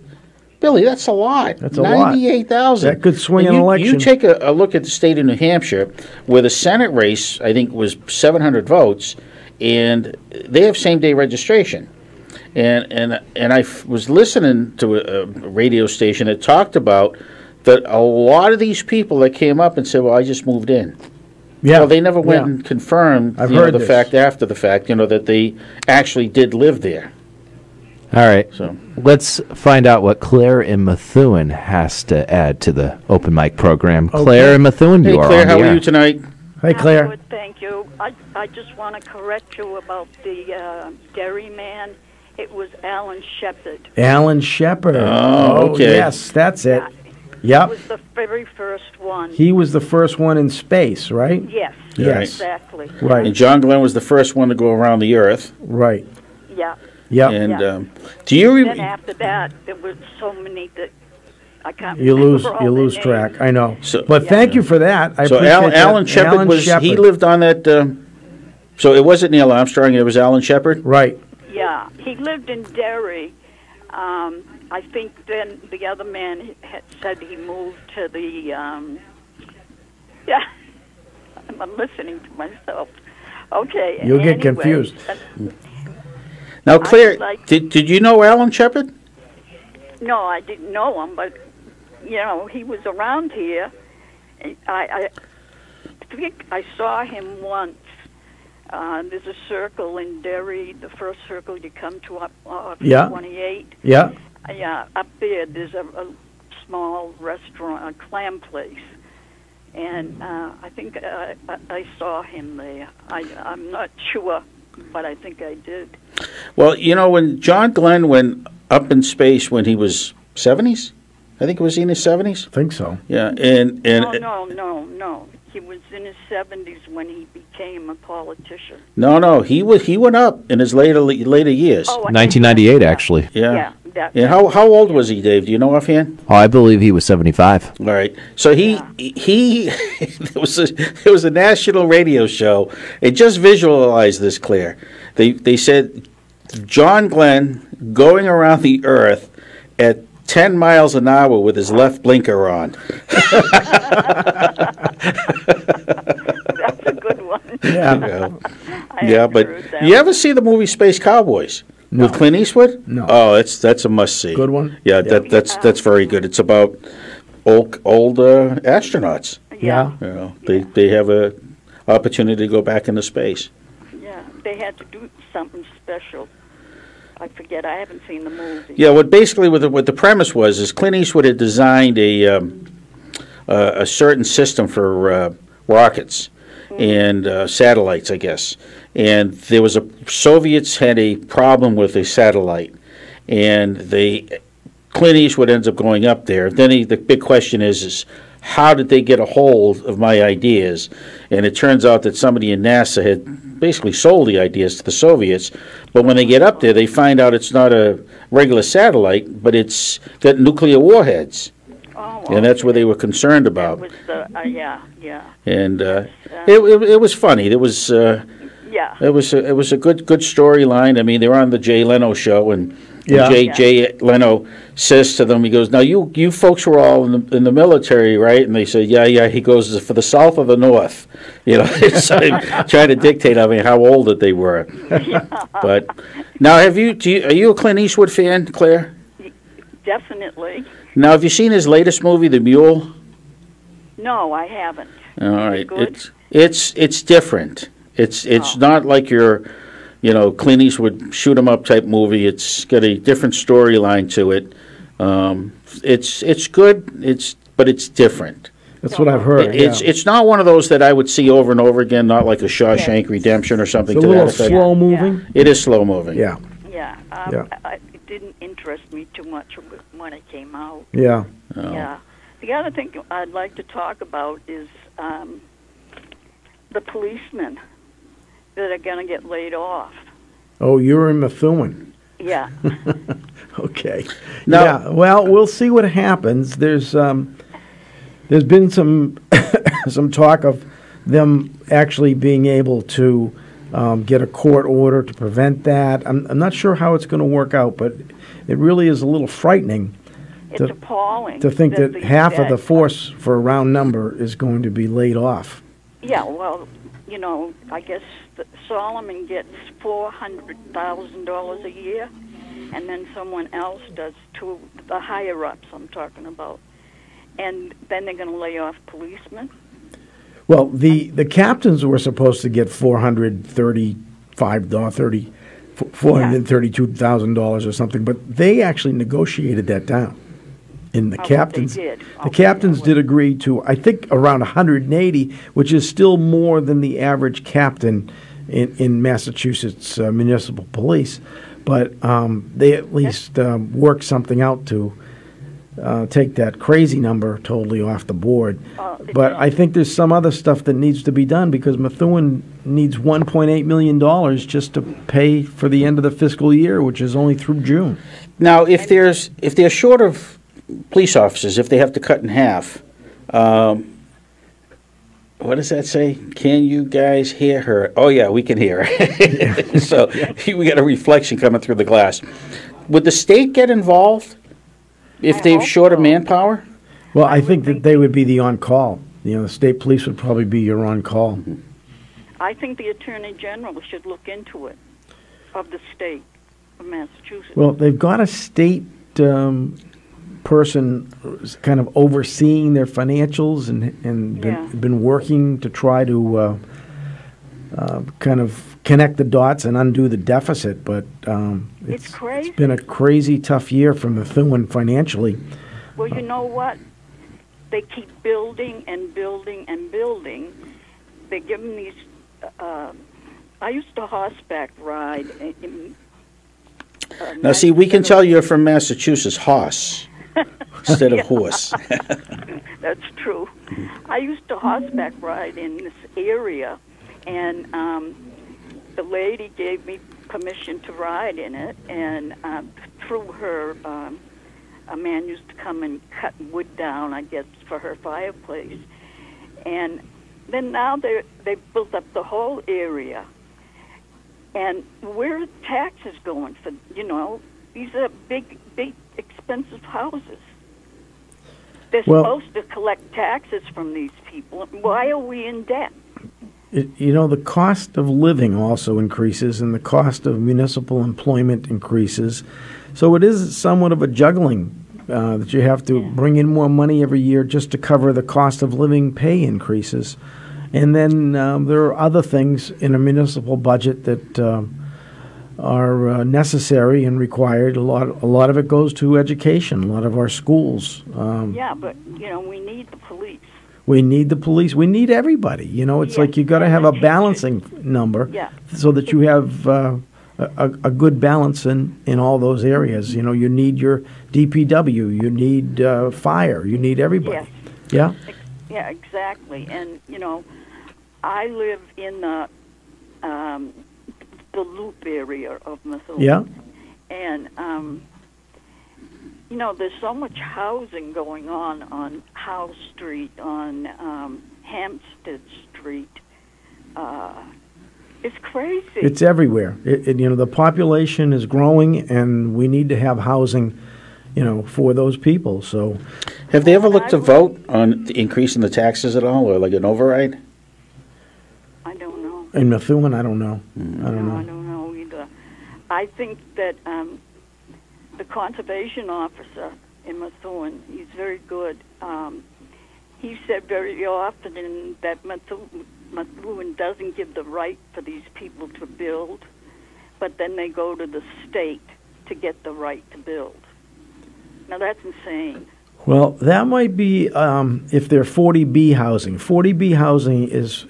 Billy, that's a lot. That's a lot. 98,000. That could swing an election. You take a look at the state of New Hampshire, where the Senate race, I think, was 700 votes, and they have same-day registration. And I was listening to a radio station that talked about that a lot of these people that came up and said, well, I just moved in. Yeah. Well, they never went and confirmed I've heard the this. fact after the fact, that they actually did live there. All right. So let's find out what Claire in Methuen has to add to the open mic program. Claire in Methuen, hey, you are Claire, on the how air. are you tonight? Hey, Claire. Good, thank you. I just want to correct you about the dairyman. It was Alan Shepard. Alan Shepard. Oh, okay. Yes, that's it. He Yep. was the very first one. He was the first one in space, right? Yes. Yes. Exactly. Right. And John Glenn was the first one to go around the Earth. Right. Yeah. Yep. And do you Then after that, there were so many that I can't You remember lose all you their lose names. track. I know. So- But thank you for that. I so appreciate that. Alan Shepard was he lived on that. So it wasn't Neil Armstrong. It was Alan Shepard. Right. Yeah, he lived in Derry. I think then the other man had said he moved to the. Yeah, I'm listening to myself. Okay. You'll get anyway, confused. Now, Claire, like- did you know Alan Shepard? No, I didn't know him, but he was around here. I think I saw him once. There's a circle in Derry, the first circle you come to up off 28. Yeah. Yeah, up there, there's a small restaurant, a clam place. And I think I saw him there. I'm not sure, but I think I did. Well, when John Glenn went up in space when he was 70s, I think it was in his 70s. I think so. Yeah, and No. He was in his 70s when he became a politician. no, he went up in his later years. Oh, 1998, actually. Yeah. Yeah. And how old was he, Dave? Do you know offhand? Oh, I believe he was 75. All right. So he there was a national radio show. It just visualized this, Claire. They said John Glenn going around the Earth at 10 miles an hour with his left blinker on. That's a good one. Yeah, but you ever see the movie Space Cowboys with Clint Eastwood? No. Oh, that's a must see. Good one? Yeah, that's very good. It's about old astronauts. Yeah. They have a opportunity to go back into space. Yeah, they had to do something special. I forget. I haven't seen the movie. Yeah, what the premise was is Clint Eastwood had designed a certain system for rockets and satellites, I guess. And there was Soviets had a problem with a satellite, and Clint Eastwood ends up going up there. Then the big question is how did they get a hold of my ideas? And it turns out that somebody in NASA had basically sold the ideas to the Soviets. But when they get up there, they find out it's not a regular satellite, but it's got nuclear warheads. Oh, and that's what they were concerned about. That was yeah. And it was funny. It was it was a good storyline. I mean, they're on the Jay Leno show, and Jay Leno says to them, he goes, "Now you folks were all in the military, right?" And they say, "Yeah." He goes, "For the South or the North?" So trying to dictate. I mean, how old that they were. But now, are you a Clint Eastwood fan, Claire? Definitely. Now, have you seen his latest movie, The Mule? No, I haven't. All right, Good? it's different. It's not like your, Clint Eastwood shoot 'em up type movie. It's got a different storyline to it. It's good. But it's different. That's what I've heard. It's not one of those that I would see over and over again. Not like a Shawshank Redemption or something. It's a to little that effect. slow moving. It is slow moving. Yeah. Yeah. It didn't interest me too much when it came out. Yeah. Yeah. The other thing I'd like to talk about is the policemen that are going to get laid off. Oh, you're in Methuen. Yeah. Okay. Now, yeah. Well, we'll see what happens. There's been some some talk of them actually being able to get a court order to prevent that. I'm not sure how it's going to work out, but it really is a little frightening. It's appalling to think that half of the that- force, for a round number, is going to be laid off. Yeah, well, I guess Solomon gets $400,000 a year, and then someone else does too, the higher-ups I'm talking about. And then they're going to lay off policemen. Well, $435 $432,000 or something. But they actually negotiated that down. And the captains, they did. the captains did agree to, I think, around 180, which is still more than the average captain in Massachusetts municipal police. But they at least worked something out to take that crazy number totally off the board. But I think there's some other stuff that needs to be done because Methuen needs $1.8 million just to pay for the end of the fiscal year, which is only through June. Now, if they're short of police officers, if they have to cut in half, what does that say? Can you guys hear her? Oh, yeah, we can hear her. So we got a reflection coming through the glass. Would the state get involved if they're short of manpower? Well, I think that they would be the on-call. You know, the state police would probably be your on-call. I think the Attorney General should look into it, of the state of Massachusetts. Well, they've got a state person kind of overseeing their financials and been working to try to kind of connect the dots and undo the deficit. But it's crazy. It's been a crazy, tough year for Methuen financially. Well, you know what? They keep building and building and building. They give them these... I used to horseback ride. Now, see, we can tell you're from Massachusetts, hoss, instead of horse. That's true. I used to horseback ride in this area, and the lady gave me permission to ride in it, and through her, a man used to come and cut wood down, I guess, for her fireplace. And then now they've built up the whole area. And where are taxes going for, these are big, expensive houses. They're supposed to collect taxes from these people. Why are we in debt? The cost of living also increases, and the cost of municipal employment increases. So it is somewhat of a juggling that you have to bring in more money every year just to cover the cost of living pay increases. And then there are other things in a municipal budget that are necessary and required. A lot of it goes to education. A lot of our schools. Yeah, but we need the police. We need the police. We need everybody. It's like you got to have a balancing number, so that you have a good balance in all those areas. You need your DPW. You need fire. You need everybody. Yes. Yeah. Yeah, exactly. And I live in the Loop area of Methuen. Yeah. And there's so much housing going on Howe Street, on Hampstead Street. It's crazy. It's everywhere. The population is growing, and we need to have housing, for those people. So, have they ever looked to vote on increasing the taxes at all, or like an override? I don't know. In Methuen, I don't know. I don't know. I don't know either. I think that the conservation officer in Methuen, he's very good. He said very often that Methuen doesn't give the right for these people to build, but then they go to the state to get the right to build. Now, that's insane. Well, that might be if they're 40B housing. 40B housing is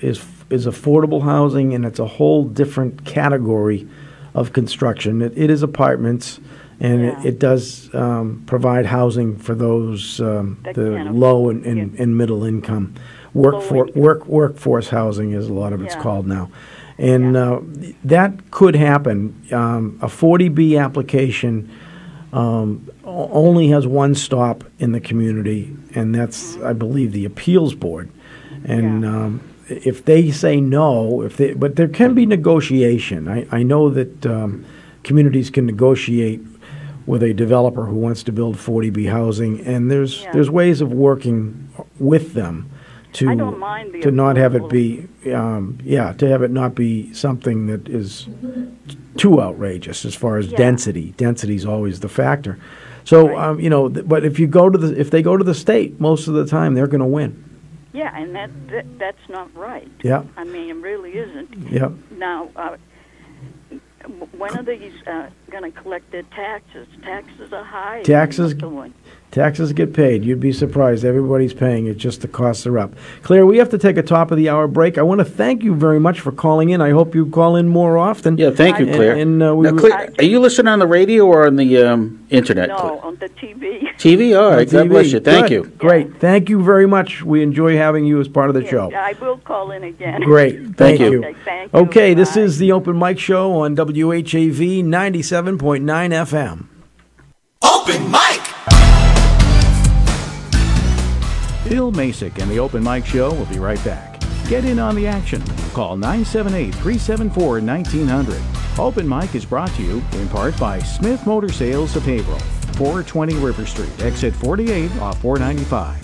affordable housing, and it's a whole different category of construction. It is apartments, and it does provide housing for those the low and middle income. Workforce housing is a lot of it's called now. And that could happen. A 40B application only has one stop in the community, and that's, I believe, the appeals board. And if they say no, but there can be negotiation. I know that communities can negotiate with a developer who wants to build 40B housing, and there's ways of working with them to not have it be to have it not be something that is too outrageous as far as density. Density is always the factor. So but if they go to the state, most of the time they're going to win. Yeah, and that's not right. Yeah. I mean, it really isn't. Yeah. Now, When are these going to collect their taxes? Taxes are high. Taxes get paid. You'd be surprised. Everybody's paying it. Just the costs are up. Claire, we have to take a top of the hour break. I want to thank you very much for calling in. I hope you call in more often. Yeah, thank you, Claire. Claire, are you listening on the radio or on the internet? No, on the TV. TV? All right. God bless you. Thank you. Great. Thank you very much. We enjoy having you as part of the show. I will call in again. Great. Thank you. Okay, thank you. Okay, this is the Open Mic Show on WHAV 97.9 FM. Open Mic! Bill Macek and the Open Mic Show will be right back. Get in on the action. Call 978-374-1900. Open Mic is brought to you in part by Smith Motor Sales of Haverhill, 420 River Street, exit 48 off 495.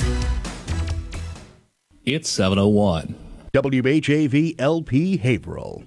It's 7:01. WHAV LP Haverhill.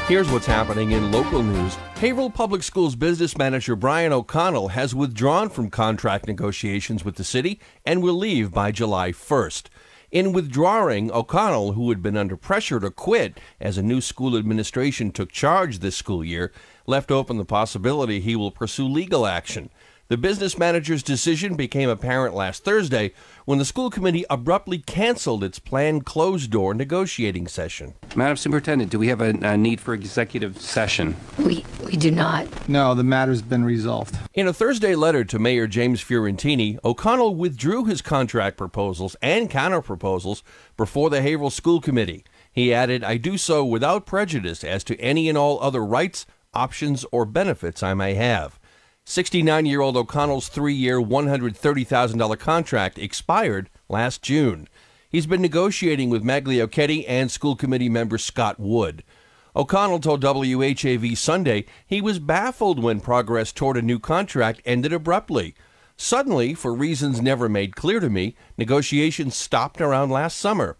Here's what's happening in local news. Haverhill Public Schools business manager Brian O'Connell has withdrawn from contract negotiations with the city and will leave by July 1st. In withdrawing, O'Connell, who had been under pressure to quit as a new school administration took charge this school year, left open the possibility he will pursue legal action. The business manager's decision became apparent last Thursday when the school committee abruptly canceled its planned closed-door negotiating session. Madam Superintendent, do we have a need for executive session? We do not. No, the matter's been resolved. In a Thursday letter to Mayor James Fiorentini, O'Connell withdrew his contract proposals and counter-proposals before the Haverhill School Committee. He added, "I do so without prejudice as to any and all other rights, options, or benefits I may have." 69-year-old O'Connell's 3-year, $130,000 contract expired last June. He's been negotiating with Magliochetti and school committee member Scott Wood. O'Connell told WHAV Sunday he was baffled when progress toward a new contract ended abruptly. Suddenly, for reasons never made clear to me, negotiations stopped around last summer.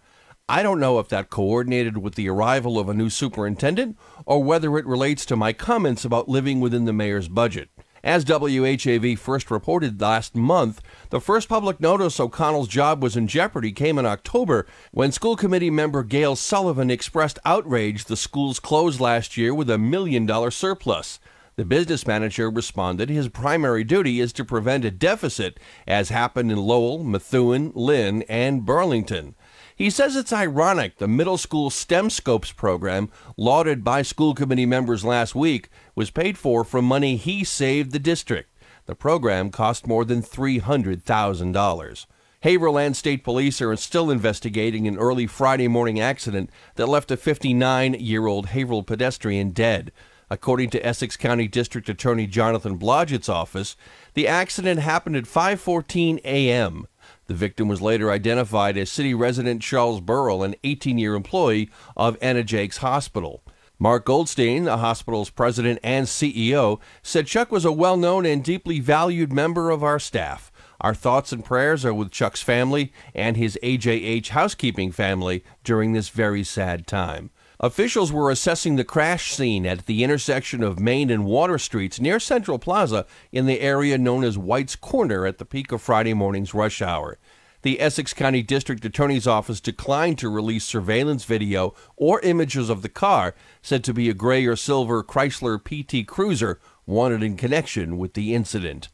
I don't know if that coordinated with the arrival of a new superintendent or whether it relates to my comments about living within the mayor's budget. As WHAV first reported last month, the first public notice O'Connell's job was in jeopardy came in October when school committee member Gail Sullivan expressed outrage the schools closed last year with $1 million surplus. The business manager responded his primary duty is to prevent a deficit, as happened in Lowell, Methuen, Lynn, and Burlington. He says it's ironic the middle school STEM Scopes program, lauded by school committee members last week, was paid for from money he saved the district. The program cost more than $300,000. Haverhill and state police are still investigating an early Friday morning accident that left a 59-year-old Haverhill pedestrian dead. According to Essex County District Attorney Jonathan Blodgett's office, the accident happened at 5:14 a.m. The victim was later identified as city resident Charles Burrell, an 18-year employee of Anna Jakes Hospital. Mark Goldstein, the hospital's president and CEO, said Chuck was a well-known and deeply valued member of our staff. Our thoughts and prayers are with Chuck's family and his AJH housekeeping family during this very sad time. Officials were assessing the crash scene at the intersection of Main and Water Streets near Central Plaza in the area known as White's Corner at the peak of Friday morning's rush hour. The Essex County District Attorney's Office declined to release surveillance video or images of the car, said to be a gray or silver Chrysler PT Cruiser, wanted in connection with the incident.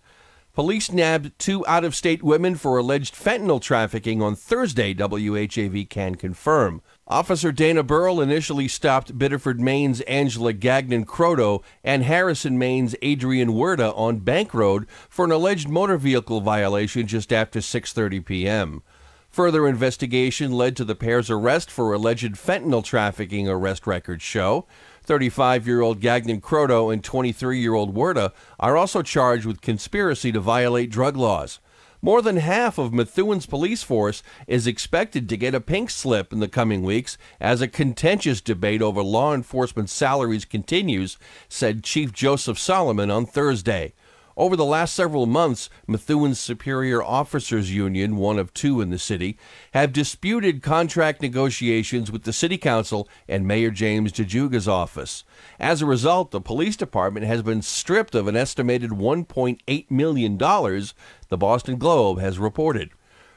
Police nabbed 2 out-of-state women for alleged fentanyl trafficking on Thursday, WHAV can confirm. Officer Dana Burrell initially stopped Biddeford, Maine's Angela Gagnon-Croto and Harrison, Maine's Adrian Werda on Bank Road for an alleged motor vehicle violation just after 6:30 p.m. Further investigation led to the pair's arrest for alleged fentanyl trafficking, arrest records show. 35-year-old Gagnon-Croto and 23-year-old Werda are also charged with conspiracy to violate drug laws. More than half of Methuen's police force is expected to get a pink slip in the coming weeks as a contentious debate over law enforcement salaries continues, said Chief Joseph Solomon on Thursday. Over the last several months, Methuen's Superior Officers Union, one of 2 in the city, have disputed contract negotiations with the City Council and Mayor James DeJuga's office. As a result, the police department has been stripped of an estimated $1.8 million, the Boston Globe has reported.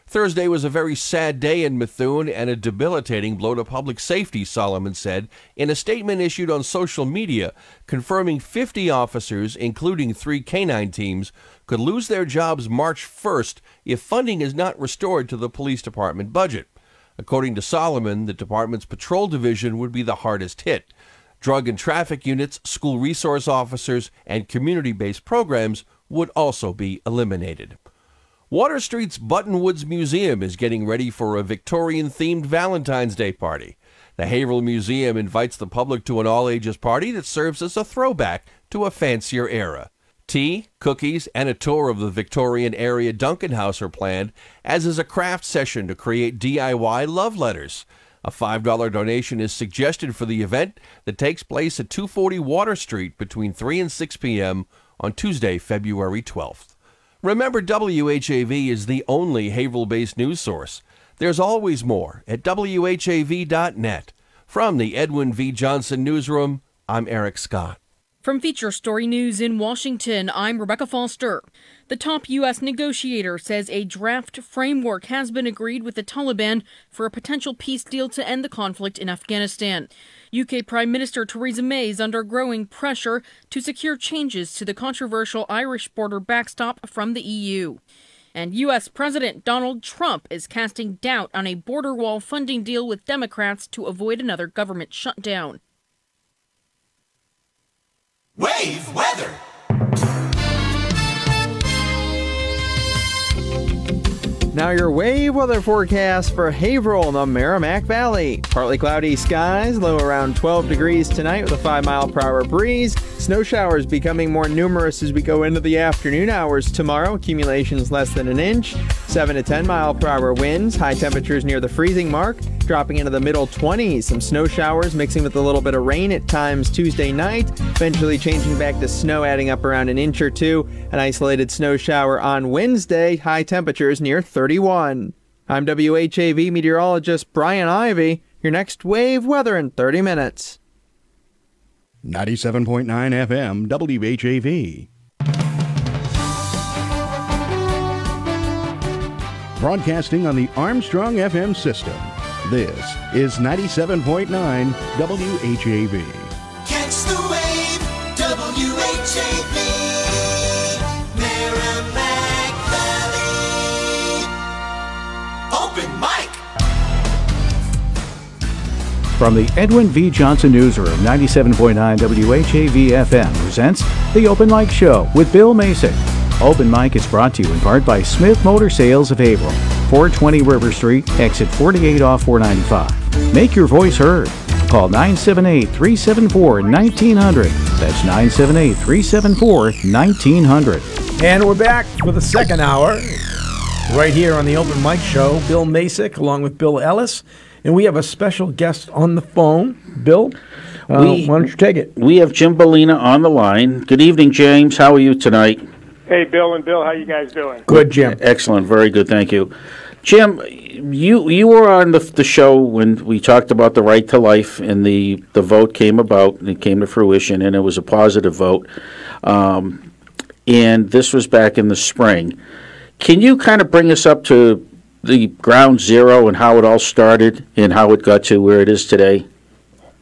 Thursday was a very sad day in Methuen and a debilitating blow to public safety, Solomon said in a statement issued on social media, confirming 50 officers, including 3 canine teams, could lose their jobs March 1st if funding is not restored to the police department budget. According to Solomon, the department's patrol division would be the hardest hit. Drug and traffic units, school resource officers, and community-based programs would also be eliminated. Water Street's Buttonwoods Museum is getting ready for a Victorian-themed Valentine's Day party. The Haverhill Museum invites the public to an all-ages party that serves as a throwback to a fancier era. Tea, cookies, and a tour of the Victorian-area Duncan House are planned, as is a craft session to create DIY love letters. A $5 donation is suggested for the event that takes place at 240 Water Street between 3 and 6 p.m. on Tuesday, February 12th. Remember, WHAV is the only Haverhill-based news source. There's always more at WHAV.net. From the Edwin V. Johnson Newsroom, I'm Eric Scott. From Feature Story News in Washington, I'm Rebecca Foster. The top U.S. negotiator says a draft framework has been agreed with the Taliban for a potential peace deal to end the conflict in Afghanistan. UK Prime Minister Theresa May is under growing pressure to secure changes to the controversial Irish border backstop from the EU. And U.S. President Donald Trump is casting doubt on a border wall funding deal with Democrats to avoid another government shutdown. Wave weather. Now your wave weather forecast for Haverhill in the Merrimack Valley. Partly cloudy skies, low around 12 degrees tonight with a 5-mile-per-hour breeze. Snow showers becoming more numerous as we go into the afternoon hours tomorrow. Accumulations less than an inch. 7 to 10-mile-per-hour winds. High temperatures near the freezing mark, dropping into the middle 20s. Some snow showers mixing with a little bit of rain at times Tuesday night. Eventually changing back to snow, adding up around an inch or two. An isolated snow shower on Wednesday. High temperatures near 31. I'm WHAV meteorologist Brian Ivy. Your next wave weather in 30 minutes. 97.9 FM, WHAV. Broadcasting on the Armstrong FM system, this is 97.9 WHAV. Catch the wave, WHAV. Merrimack Valley. Open mic. From the Edwin V. Johnson Newsroom, 97.9 WHAV FM presents The Open Mic Show with Bill Macek. Open Mic is brought to you in part by Smith Motor Sales of Haverhill, 420 River Street, exit 48 off 495. Make your voice heard. Call 978-374-1900. That's 978-374-1900. And we're back for the second hour, right here on the Open Mic Show. Bill Macek along with Bill Ellis. And we have a special guest on the phone. Bill, why don't you take it? We have Jim Bellina on the line. Good evening, James. How are you tonight? Hey, Bill and Bill. How you guys doing? Good, Jim. Excellent. Very good. Thank you. Jim, you were on the show when we talked about the right to life, and the vote came about, and it came to fruition, and it was a positive vote. And this was back in the spring. Can you kind of bring us up to the ground zero and how it all started and how it got to where it is today?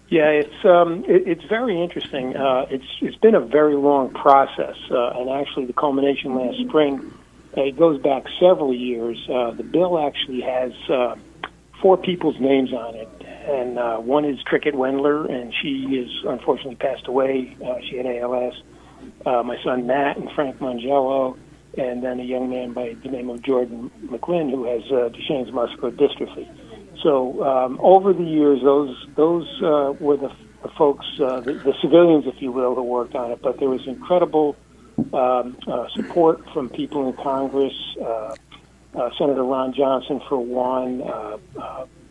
Yeah, it's very interesting. It's been a very long process, and actually the culmination last spring, it goes back several years. The bill actually has 4 people's names on it, and one is Trickett Wendler, and she is unfortunately passed away. She had ALS. My son Matt and Frank Mangello, and then a young man by the name of Jordan McQuinn who has Duchenne's muscular dystrophy. So over the years, those were the folks, the civilians, if you will, who worked on it. But there was incredible support from people in Congress. Senator Ron Johnson, for one,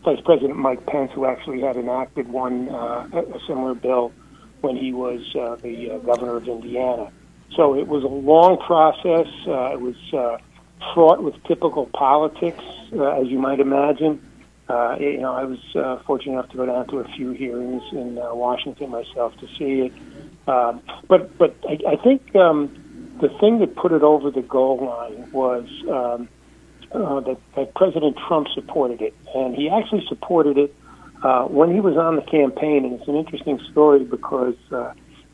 Vice President Mike Pence, who actually had enacted a similar bill when he was the governor of Indiana. So it was a long process. It was fraught with typical politics, as you might imagine. I was fortunate enough to go down to a few hearings in Washington myself to see it. But I think the thing that put it over the goal line was that President Trump supported it, and he actually supported it when he was on the campaign. And it's an interesting story because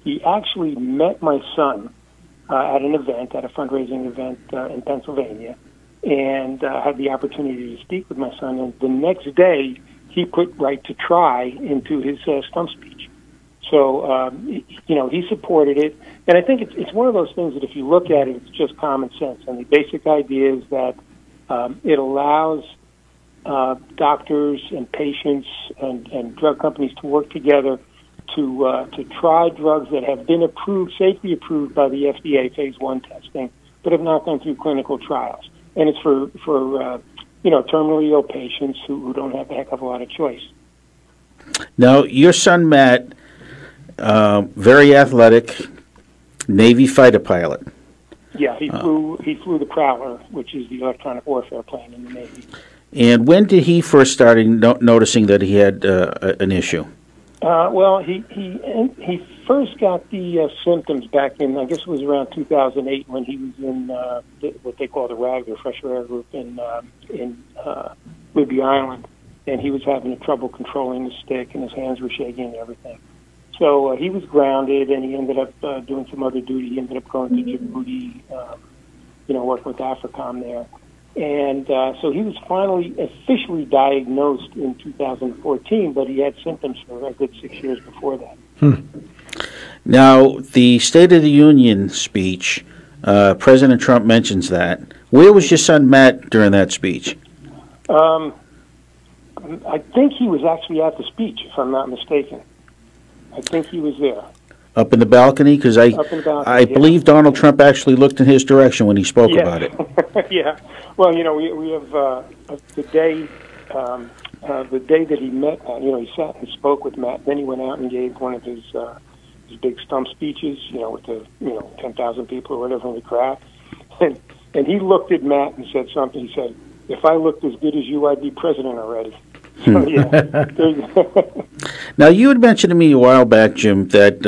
he actually met my son at an event, at a fundraising event in Pennsylvania, and had the opportunity to speak with my son. And the next day, he put right to try into his stump speech. So, he supported it. And I think it's one of those things that if you look at it, it's just common sense. And the basic idea is that it allows doctors and patients and drug companies to work together to try drugs that have been approved, safely approved by the FDA phase 1 testing, but have not gone through clinical trials. And it's for terminally ill patients who don't have a heck of a lot of choice. Now, your son Matt, very athletic, Navy fighter pilot. Yeah, he flew the Prowler, which is the electronic warfare plane in the Navy. And when did he first start noticing that he had an issue? Well, he first got the symptoms back in, I guess it was around 2008 when he was in what they call the WHAV, the Fresher Air Group in Whidbey Island, and he was having trouble controlling the stick, and his hands were shaking and everything. So he was grounded, and he ended up doing some other duty. He ended up going to Djibouti, working with AFRICOM there. And so he was finally officially diagnosed in 2014, but he had symptoms for a good 6 years before that. Now, the State of the Union speech, President Trump mentions that. Where was your son Matt during that speech? I think he was actually at the speech, if I'm not mistaken. I think he was there. Up in the balcony? Because I believe Donald Trump actually looked in his direction when he spoke about it. Yeah. Well, we have the day that he met Matt, he sat and spoke with Matt. Then he went out and gave one of his big stump speeches, with the 10,000 people or whatever in the crowd. And he looked at Matt and said something. He said, "If I looked as good as you, I'd be president already." So, yeah. Now, you had mentioned to me a while back, Jim, that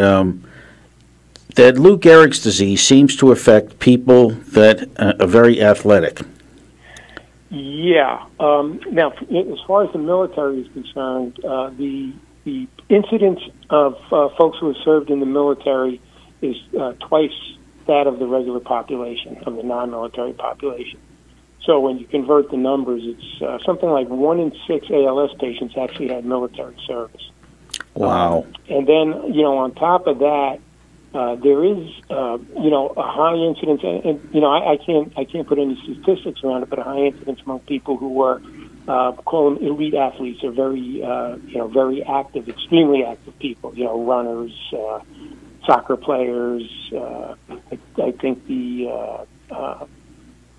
that Lou Gehrig's disease seems to affect people that are very athletic. Yeah. Now, as far as the military is concerned, the incidence of folks who have served in the military is twice that of the regular population, of the non-military population. So when you convert the numbers, it's something like 1 in 6 ALS patients actually had military service. Wow. And then, on top of that, there is, a high incidence, and I can't put any statistics around it, but a high incidence among people who were, call them elite athletes, or very, very active, extremely active people, runners, soccer players. I think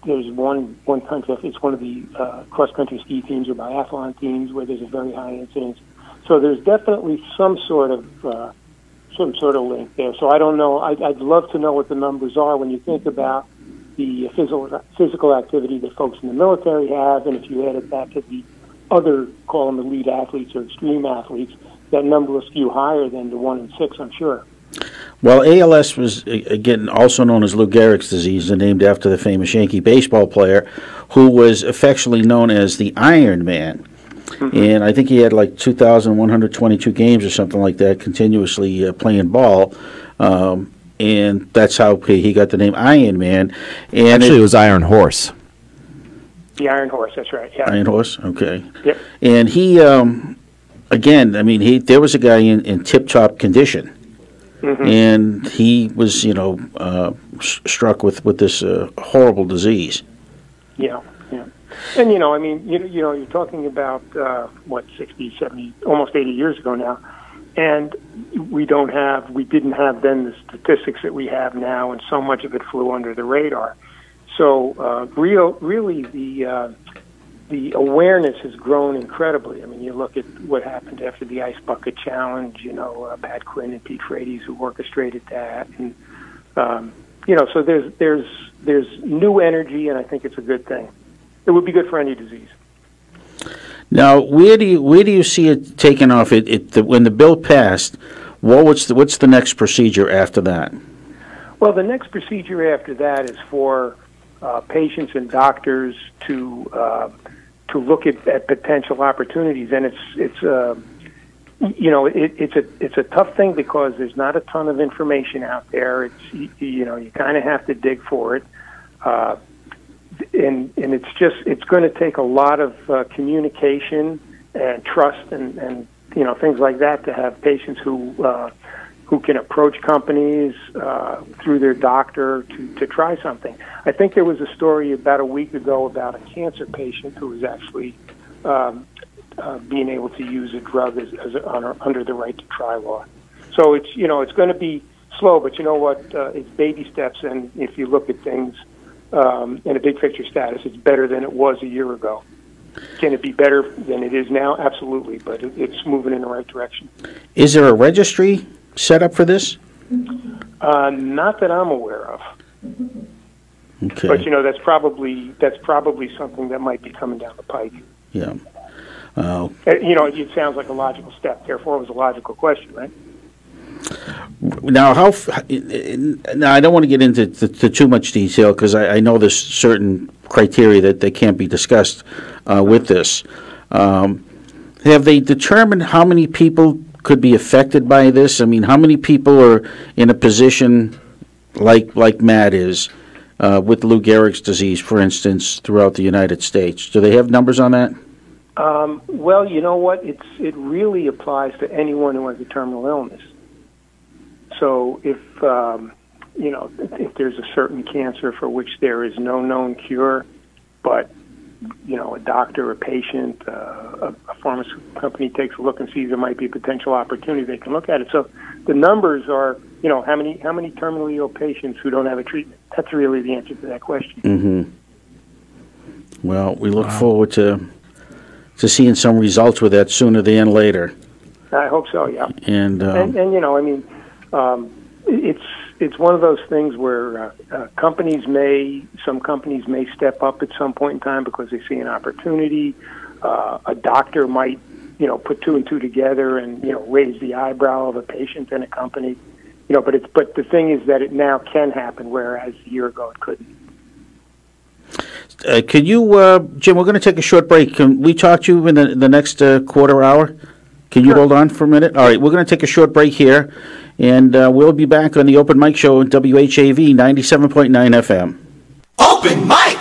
there's one country, it's one of the cross-country ski teams or biathlon teams where there's a very high incidence. So there's definitely some sort of link there. So I don't know. I'd love to know what the numbers are when you think about the physical activity that folks in the military have, and if you add it back to the other, call them elite athletes or extreme athletes, that number will skew higher than the 1 in 6, I'm sure. Well, ALS was, again, also known as Lou Gehrig's disease, and named after the famous Yankee baseball player who was affectionately known as the Iron Man. Mm-hmm. And I think he had like 2,122 games or something like that, continuously playing ball. And that's how he got the name Iron Man. And actually, it was Iron Horse. The Iron Horse, that's right. Yeah. Iron Horse, okay. Yep. And he, again, I mean, there was a guy in tip-top condition. Mm-hmm. And he was, struck with this horrible disease. Yeah, yeah. And, I mean, you're talking about, 60, 70, almost 80 years ago now. And we didn't have then the statistics that we have now, and so much of it flew under the radar. So really the awareness has grown incredibly. I mean, you look at what happened after the Ice Bucket Challenge, Pat Quinn and Pete Frates who orchestrated that. And, so there's new energy, and I think it's a good thing. It would be good for any disease. Now, where do you see it taking off? When the bill passed, what's the next procedure after that? Well, the next procedure after that is for patients and doctors to look at potential opportunities. And it's a tough thing because there's not a ton of information out there. You kind of have to dig for it. And it's going to take a lot of communication and trust and things like that to have patients who can approach companies through their doctor to try something. I think there was a story about a week ago about a cancer patient who was actually being able to use a drug under the right to try law. So it's going to be slow, but you know what? It's baby steps, and if you look at things in a big picture status, it's better than it was a year ago. Can it be better than it is now? Absolutely, but it's moving in the right direction. Is there a registry set up for this? Not that I'm aware of. Okay. But that's probably something that might be coming down the pike. Yeah. It sounds like a logical step. Therefore, it was a logical question, right? Now, now I don't want to get into too much detail because I know there's certain criteria that they can't be discussed with this. Have they determined how many people could be affected by this? I mean, how many people are in a position like Matt is with Lou Gehrig's disease, for instance, throughout the United States? Do they have numbers on that? Well, you know what? It really applies to anyone who has a terminal illness. So if there's a certain cancer for which there is no known cure, but a doctor, a patient, a pharmaceutical company takes a look and sees there might be a potential opportunity, they can look at it. So the numbers are, how many terminally ill patients who don't have a treatment? That's really the answer to that question. Mm-hmm. Well, we look forward to seeing some results with that sooner than later. I hope so. Yeah. And it's one of those things where some companies may step up at some point in time because they see an opportunity. A doctor might, put two and two together and raise the eyebrow of a patient and a company. But the thing is that it now can happen, whereas a year ago it couldn't. Could you, Jim? We're going to take a short break. Can we talk to you in the next quarter hour? Can you hold on for a minute? All right, we're going to take a short break here. And we'll be back on the Open Mic Show on WHAV 97.9 FM. Open Mic!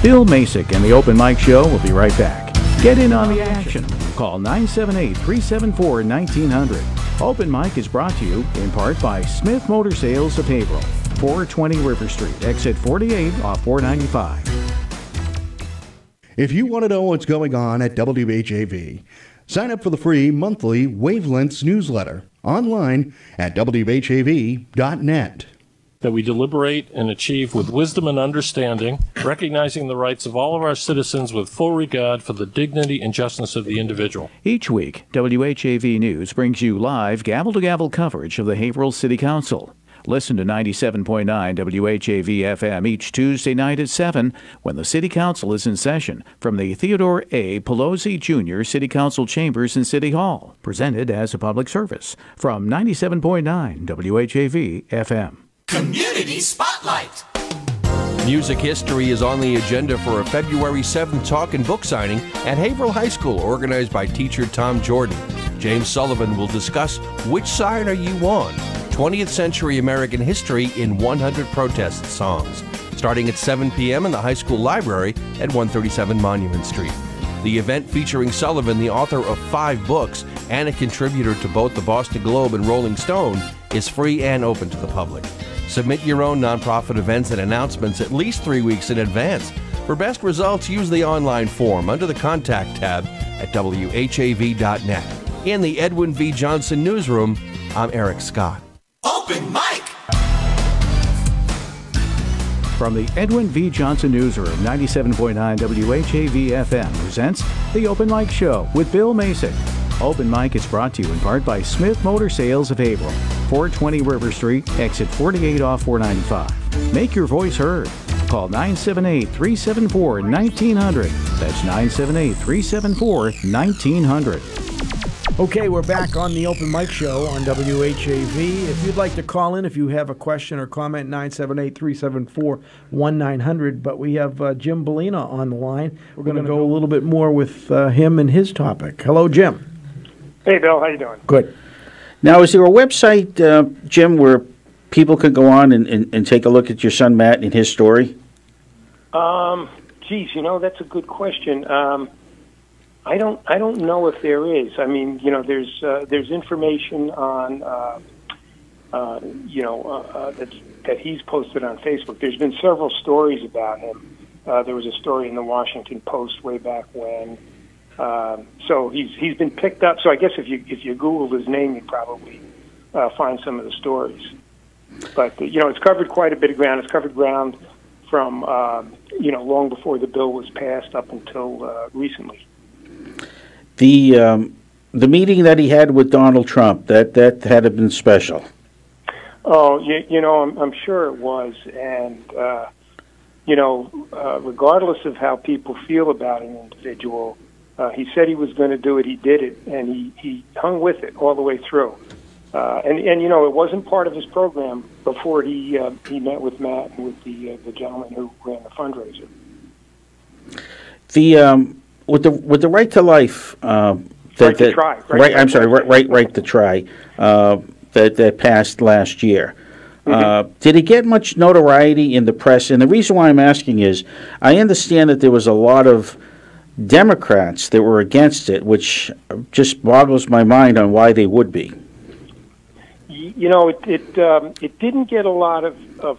Bill Macek and the Open Mic Show will be right back. Get in on the action. Call 978-374-1900. Open Mic is brought to you in part by Smith Motor Sales of Haverhill, 420 River Street, exit 48 off 495. If you want to know what's going on at WHAV, sign up for the free monthly Wavelengths newsletter online at WHAV.net. That we deliberate and achieve with wisdom and understanding, recognizing the rights of all of our citizens with full regard for the dignity and justice of the individual. Each week, WHAV News brings you live gavel-to-gavel coverage of the Haverhill City Council. Listen to 97.9 WHAV FM each Tuesday night at 7 when the City Council is in session from the Theodore A. Pelosi Jr. City Council Chambers in City Hall. Presented as a public service from 97.9 WHAV FM. Community Spotlight. Music history is on the agenda for a February 7th talk and book signing at Haverhill High School, organized by teacher Tom Jordan. James Sullivan will discuss Which Side Are You On? 20th Century American History in 100 Protest Songs, starting at 7 p.m. in the high school library at 137 Monument Street. The event, featuring Sullivan, the author of 5 books and a contributor to both the Boston Globe and Rolling Stone, is free and open to the public. Submit your own nonprofit events and announcements at least 3 weeks in advance. For best results, use the online form under the Contact tab at WHAV.net. In the Edwin V. Johnson Newsroom, I'm Eric Scott. Open Mic! From the Edwin V. Johnson Newsroom, 97.9 WHAV FM presents The Open Mic Show with Bill Macek. Open Mic is brought to you in part by Smith Motor Sales of Haverhill, 420 River Street, exit 48 off 495. Make your voice heard. Call 978-374-1900. That's 978-374-1900. Okay, we're back on the Open Mic Show on WHAV. If you'd like to call in, if you have a question or comment, 978-374-1900. But we have Jim Bellina on the line. We're going to go a little bit more with him and his topic. Hello, Jim. Hey, Bill. How you doing? Good. Now, is there a website, Jim, where people could go on and take a look at your son Matt and his story? Geez, that's a good question. I don't know if there is. I mean, there's information on, that he's posted on Facebook. There's been several stories about him. There was a story in the Washington Post way back when. So he's been picked up. So I guess if you Googled his name, you'd probably find some of the stories. But it's covered quite a bit of ground. It's covered ground from long before the bill was passed up until recently. The meeting that he had with Donald Trump, that had to been special. Oh, I'm sure it was, and regardless of how people feel about an individual, he said he was going to do it. He did it, and he hung with it all the way through. And it wasn't part of his program before he met with Matt and with the gentleman who ran the fundraiser. With the right to life, right to try that passed last year. Did it get much notoriety in the press? And the reason why I'm asking is, I understand that there was a lot of Democrats that were against it, which just boggles my mind on why they would be. It didn't get a lot of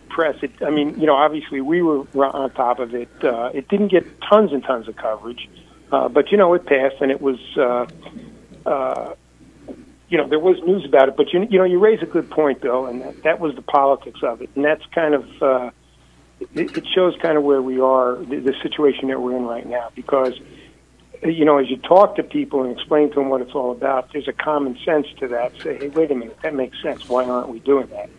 press. Obviously we were on top of it. It didn't get tons and tons of coverage. But it passed, and it was, there was news about it. But you raise a good point, though, and that was the politics of it, and that's kind of it shows kind of where we are, the situation that we're in right now. Because as you talk to people and explain to them what it's all about, there's a common sense to that. Say, hey, wait a minute, that makes sense. Why aren't we doing that?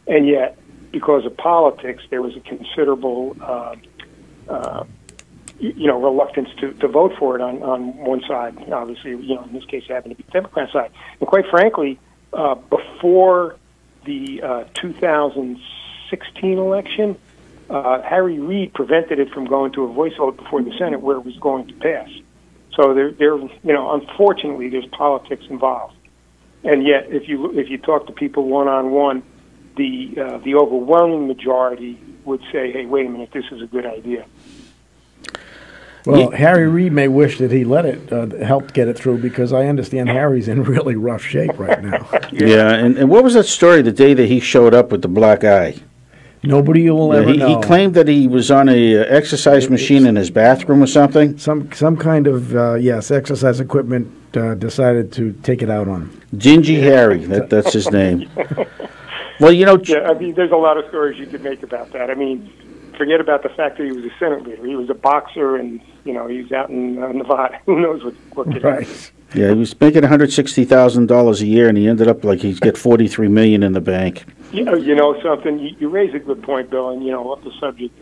And yet, because of politics, there was a considerable reluctance to vote for it on one side. Obviously, in this case, it happened to be the Democrat side. And quite frankly, before the 2016 election, Harry Reid prevented it from going to a voice vote before the Senate, where it was going to pass. So unfortunately, there's politics involved. And yet, if you talk to people one-on-one, the overwhelming majority would say, "Hey, wait a minute, this is a good idea." Well, Harry Reid may wish that he let it help get it through, because I understand Harry's in really rough shape right now. Yeah, and what was that story the day that he showed up with the black eye? Nobody will ever know. He claimed that he was on a exercise machine in his bathroom or something. Some kind of exercise equipment decided to take it out on him. Gingy Harry, that's his name. Well, there's a lot of stories you could make about that. I mean, forget about the fact that he was a Senate leader. He was a boxer, and he's out in Nevada. Who knows what could happen? Yeah, he was making $160,000 a year, and he ended up like he's got $43 million in the bank. Something. You raise a good point, Bill, and off the subject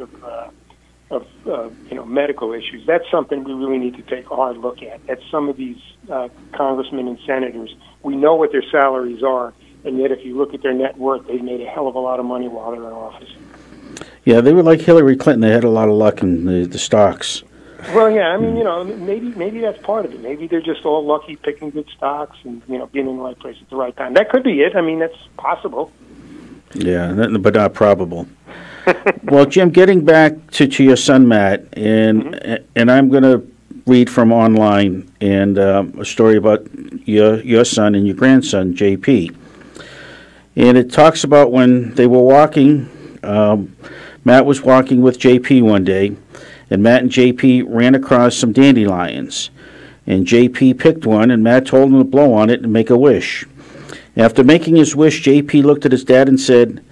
of medical issues. That's something we really need to take a hard look at. At some of these congressmen and senators, we know what their salaries are, and yet if you look at their net worth, they've made a hell of a lot of money while they're in office. Yeah, they were like Hillary Clinton. They had a lot of luck in the stocks. Well, yeah, I mean, maybe that's part of it. Maybe they're just all lucky picking good stocks and, being in the right place at the right time. That could be it. I mean, that's possible. Yeah, but not probable. Well, Jim, getting back to your son, Matt, and I'm going to read from online and a story about your son and your grandson, JP. And it talks about when they were walking, Matt was walking with JP one day, and Matt and JP ran across some dandelions. And JP picked one, and Matt told him to blow on it and make a wish. After making his wish, JP looked at his dad and said,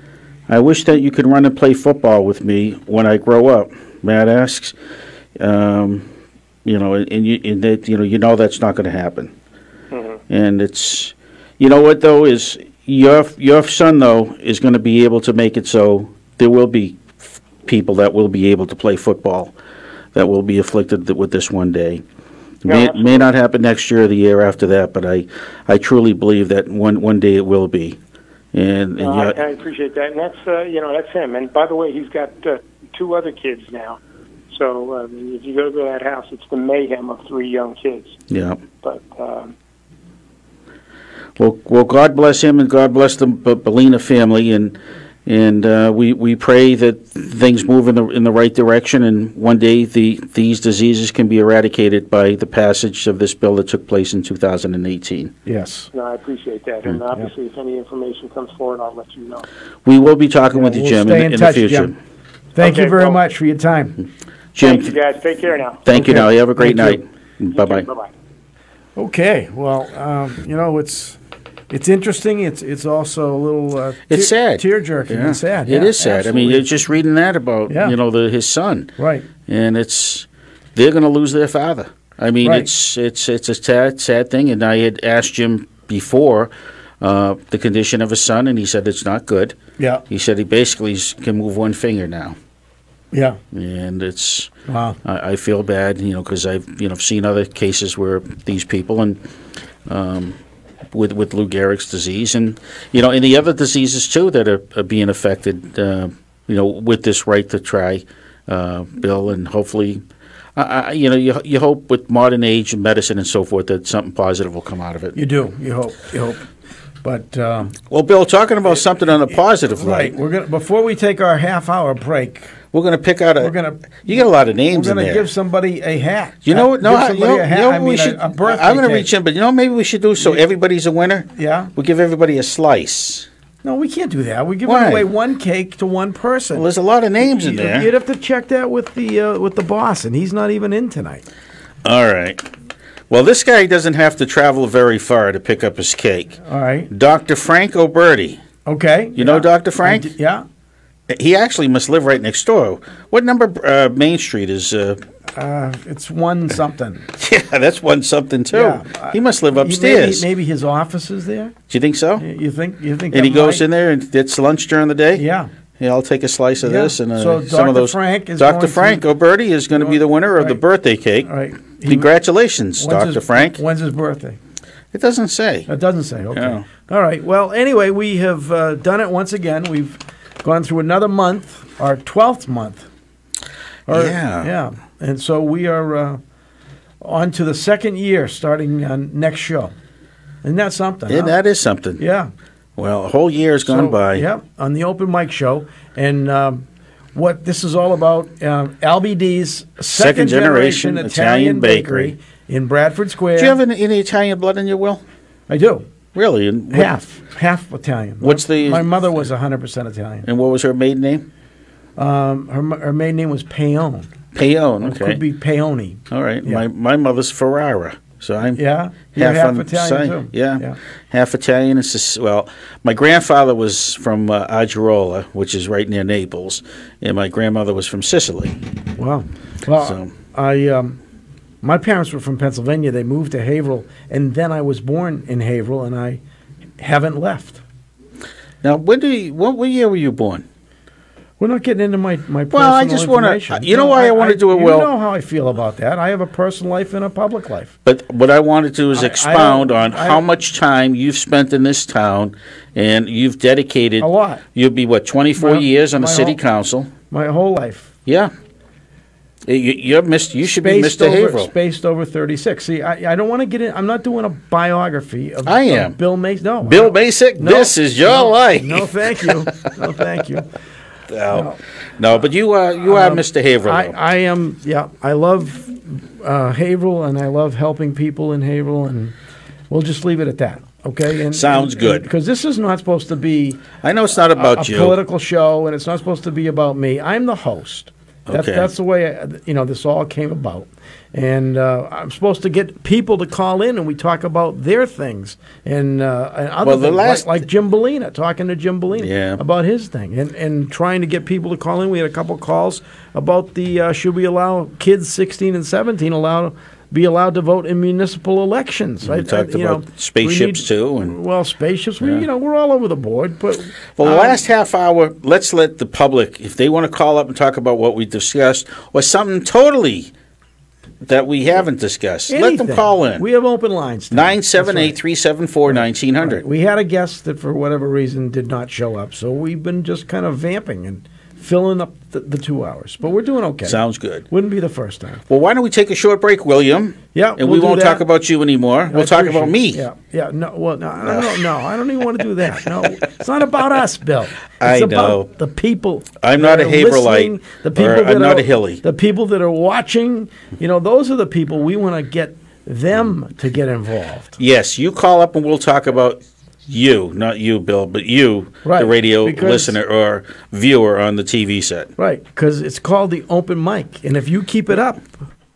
"I wish that you could run and play football with me when I grow up." Matt asks, and that's not going to happen. And it's, what though, is your son though is going to be able to make it so there will be people that will be able to play football that will be afflicted with this one day. May not happen next year or the year after that, but I truly believe that one day it will be. And I appreciate that, and that's that's him. And by the way, he's got 2 other kids now. So if you go to that house, it's the mayhem of 3 young kids. Yeah. But well, God bless him, and God bless the Bellina family, and we pray that things move in the right direction, and one day these diseases can be eradicated by the passage of this bill that took place in 2018. Yes. No, I appreciate that, and obviously, if any information comes forward, I'll let you know. We will be talking with you, Jim, in the future. Jim. Thank you very much for your time. Jim, thank you, guys. Take care now. Thank you now. You have a great night. Bye-bye. Bye-bye. Okay. Well, it's interesting. It's also a little it's sad, tear-jerking. Yeah. It's sad. It is sad. Absolutely. I mean, you're just reading that about his son, right? And they're going to lose their father. I mean, Right. it's a sad thing. And I had asked Jim before the condition of his son, and he said it's not good. Yeah. He said he basically can move one finger now. Yeah. And it's wow. I feel bad, because I've seen other cases where these people and with Lou Gehrig's disease and and the other diseases too that are being affected with this right to try bill, and hopefully you hope with modern age and medicine and so forth that something positive will come out of it. You do. You hope. But well, Bill, talking about something on a positive right. light, We're gonna before we take our half-hour break. We're going to pick out you got a lot of names in there. We're going to give somebody a hat. You know what? No, a birthday I'm going to cake. reach in, but maybe we should do so everybody's a winner. Yeah. We'll give everybody a slice. No, we can't do that. We're giving Why? away one cake to one person. Well, there's a lot of names in there. You'd have to check that with the boss, and he's not even in tonight. All right. Well, this guy doesn't have to travel very far to pick up his cake. All right. Dr. Frank O'Berty. Okay. You know Dr. Frank? Yeah. He actually must live right next door. What number Main Street is? It's 1 something. Yeah, that's 1 something too. Yeah. He must live upstairs. Maybe his office is there. Do you think so? You think? And he goes in there and gets lunch during the day. Yeah. Yeah, I'll take a slice of this and so some of those. Dr. Frank O'Berty is going to be the winner of the birthday cake. Right. Congratulations, Dr. Frank. When's his birthday? It doesn't say. It doesn't say. Okay. No. All right. Well, anyway, we have done it once again. We've gone through another month, our 12th month. Yeah. And so we are on to the 2nd year, starting next show. Isn't that something? Yeah, that is something. Yeah. Well, a whole year has gone by. Yeah, on the Open Mic Show. And what this is all about, LBD's second generation Italian bakery in Bradford Square. Do you have any Italian blood in your will? I do. Really? And half Italian. My mother was 100% Italian. And what was her maiden name? Her maiden name was Paone. Paone, okay. It could be Paone. All right. Yeah. My mother's Ferrara. So I'm half Italian too. Yeah, half Italian. It's just, my grandfather was from Aggirola, which is right near Naples, and my grandmother was from Sicily. Wow. Well, my parents were from Pennsylvania. They moved to Haverhill, and then I was born in Haverhill, and I haven't left. Now, what year were you born? We're not getting into my personal Well, I just want to. You know why I want to do it. You know how I feel about that. I have a personal life and a public life. But what I want to do is expound on how much time you've spent in this town, and you've dedicated a lot. You'll be 24 years on the city council. My whole life. Yeah. You should be Mr. Haverhill. Spaced over 36. See, I don't want to get in. I'm not doing a biography of Bill Mason. No. Bill Mason, this is your life. No, thank you. No, thank you. No, but you are Mr. Haverhill. I am. Yeah, I love Haverhill, and I love helping people in Haverhill, and we'll just leave it at that. Okay. Sounds good. Because this is not supposed to be. I know it's not about a political show, and it's not supposed to be about me. I'm the host. That's the way this all came about, and I'm supposed to get people to call in, and we talk about their things and other things, like Jim Bellina, talking to Jim Bellina about his thing, and trying to get people to call in. We had a couple calls about the should we allow kids 16 and 17 be allowed to vote in municipal elections. We talked about spaceships too, and spaceships. We're all over the board. But the last half hour, let's let the public, if they want to call up and talk about what we discussed or something totally that we haven't discussed. Anything. Let them call in. We have open lines. 978-374-1900. Right. We had a guest that, for whatever reason, did not show up, so we've been just kind of vamping and filling up the 2 hours. But we're doing okay. Sounds good. Wouldn't be the first time. Well, why don't we take a short break, William? Yeah, and we won't talk about you anymore. We'll talk about me. Yeah. No. Well, no. I don't even want to do that. No, it's not about us, Bill. It's I know. about the people. I'm not a Haverhillite. The people I'm not a Hilly. The people that are watching. Those are the people we want to get them to get involved. Yes, you call up and we'll talk about you, not you, Bill, but you, right, the radio listener or viewer on the TV set. Right, because it's called the open mic. And if you keep it up,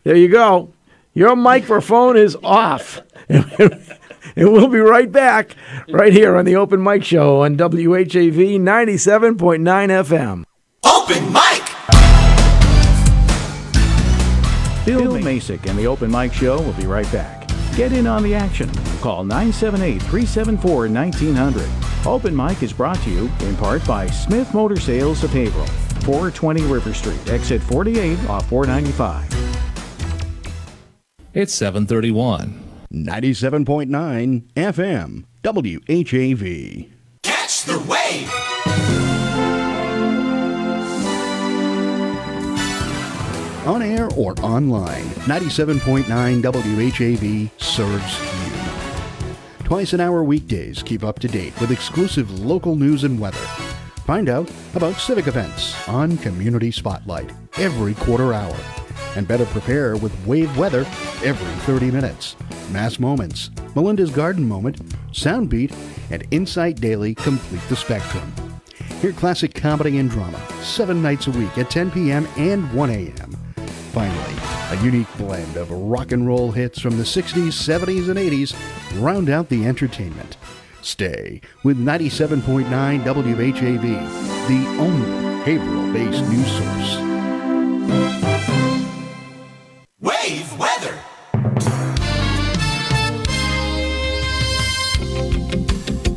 there you go. Your microphone is off. And we'll be right back right here on the Open Mic Show on WHAV 97.9 FM. Open Mic! Bill Macek and the Open Mic Show will be right back. Get in on the action. Call 978-374-1900. Open Mic is brought to you in part by Smith Motor Sales of Haverhill, 420 River Street, exit 48 off 495. It's 7:31. 97.9 FM, WHAV. Catch the wave! On air or online, 97.9 WHAV serves you. Twice an hour weekdays, keep up to date with exclusive local news and weather. Find out about civic events on Community Spotlight every quarter hour. And better prepare with WAVE weather every 30 minutes. Mass Moments, Melinda's Garden Moment, Soundbeat, and Insight Daily complete the spectrum. Hear classic comedy and drama 7 nights a week at 10 p.m. and 1 a.m. Finally, a unique blend of rock and roll hits from the 60s, 70s, and 80s round out the entertainment. Stay with 97.9 WHAV, the only Haverhill-based news source. Wave weather!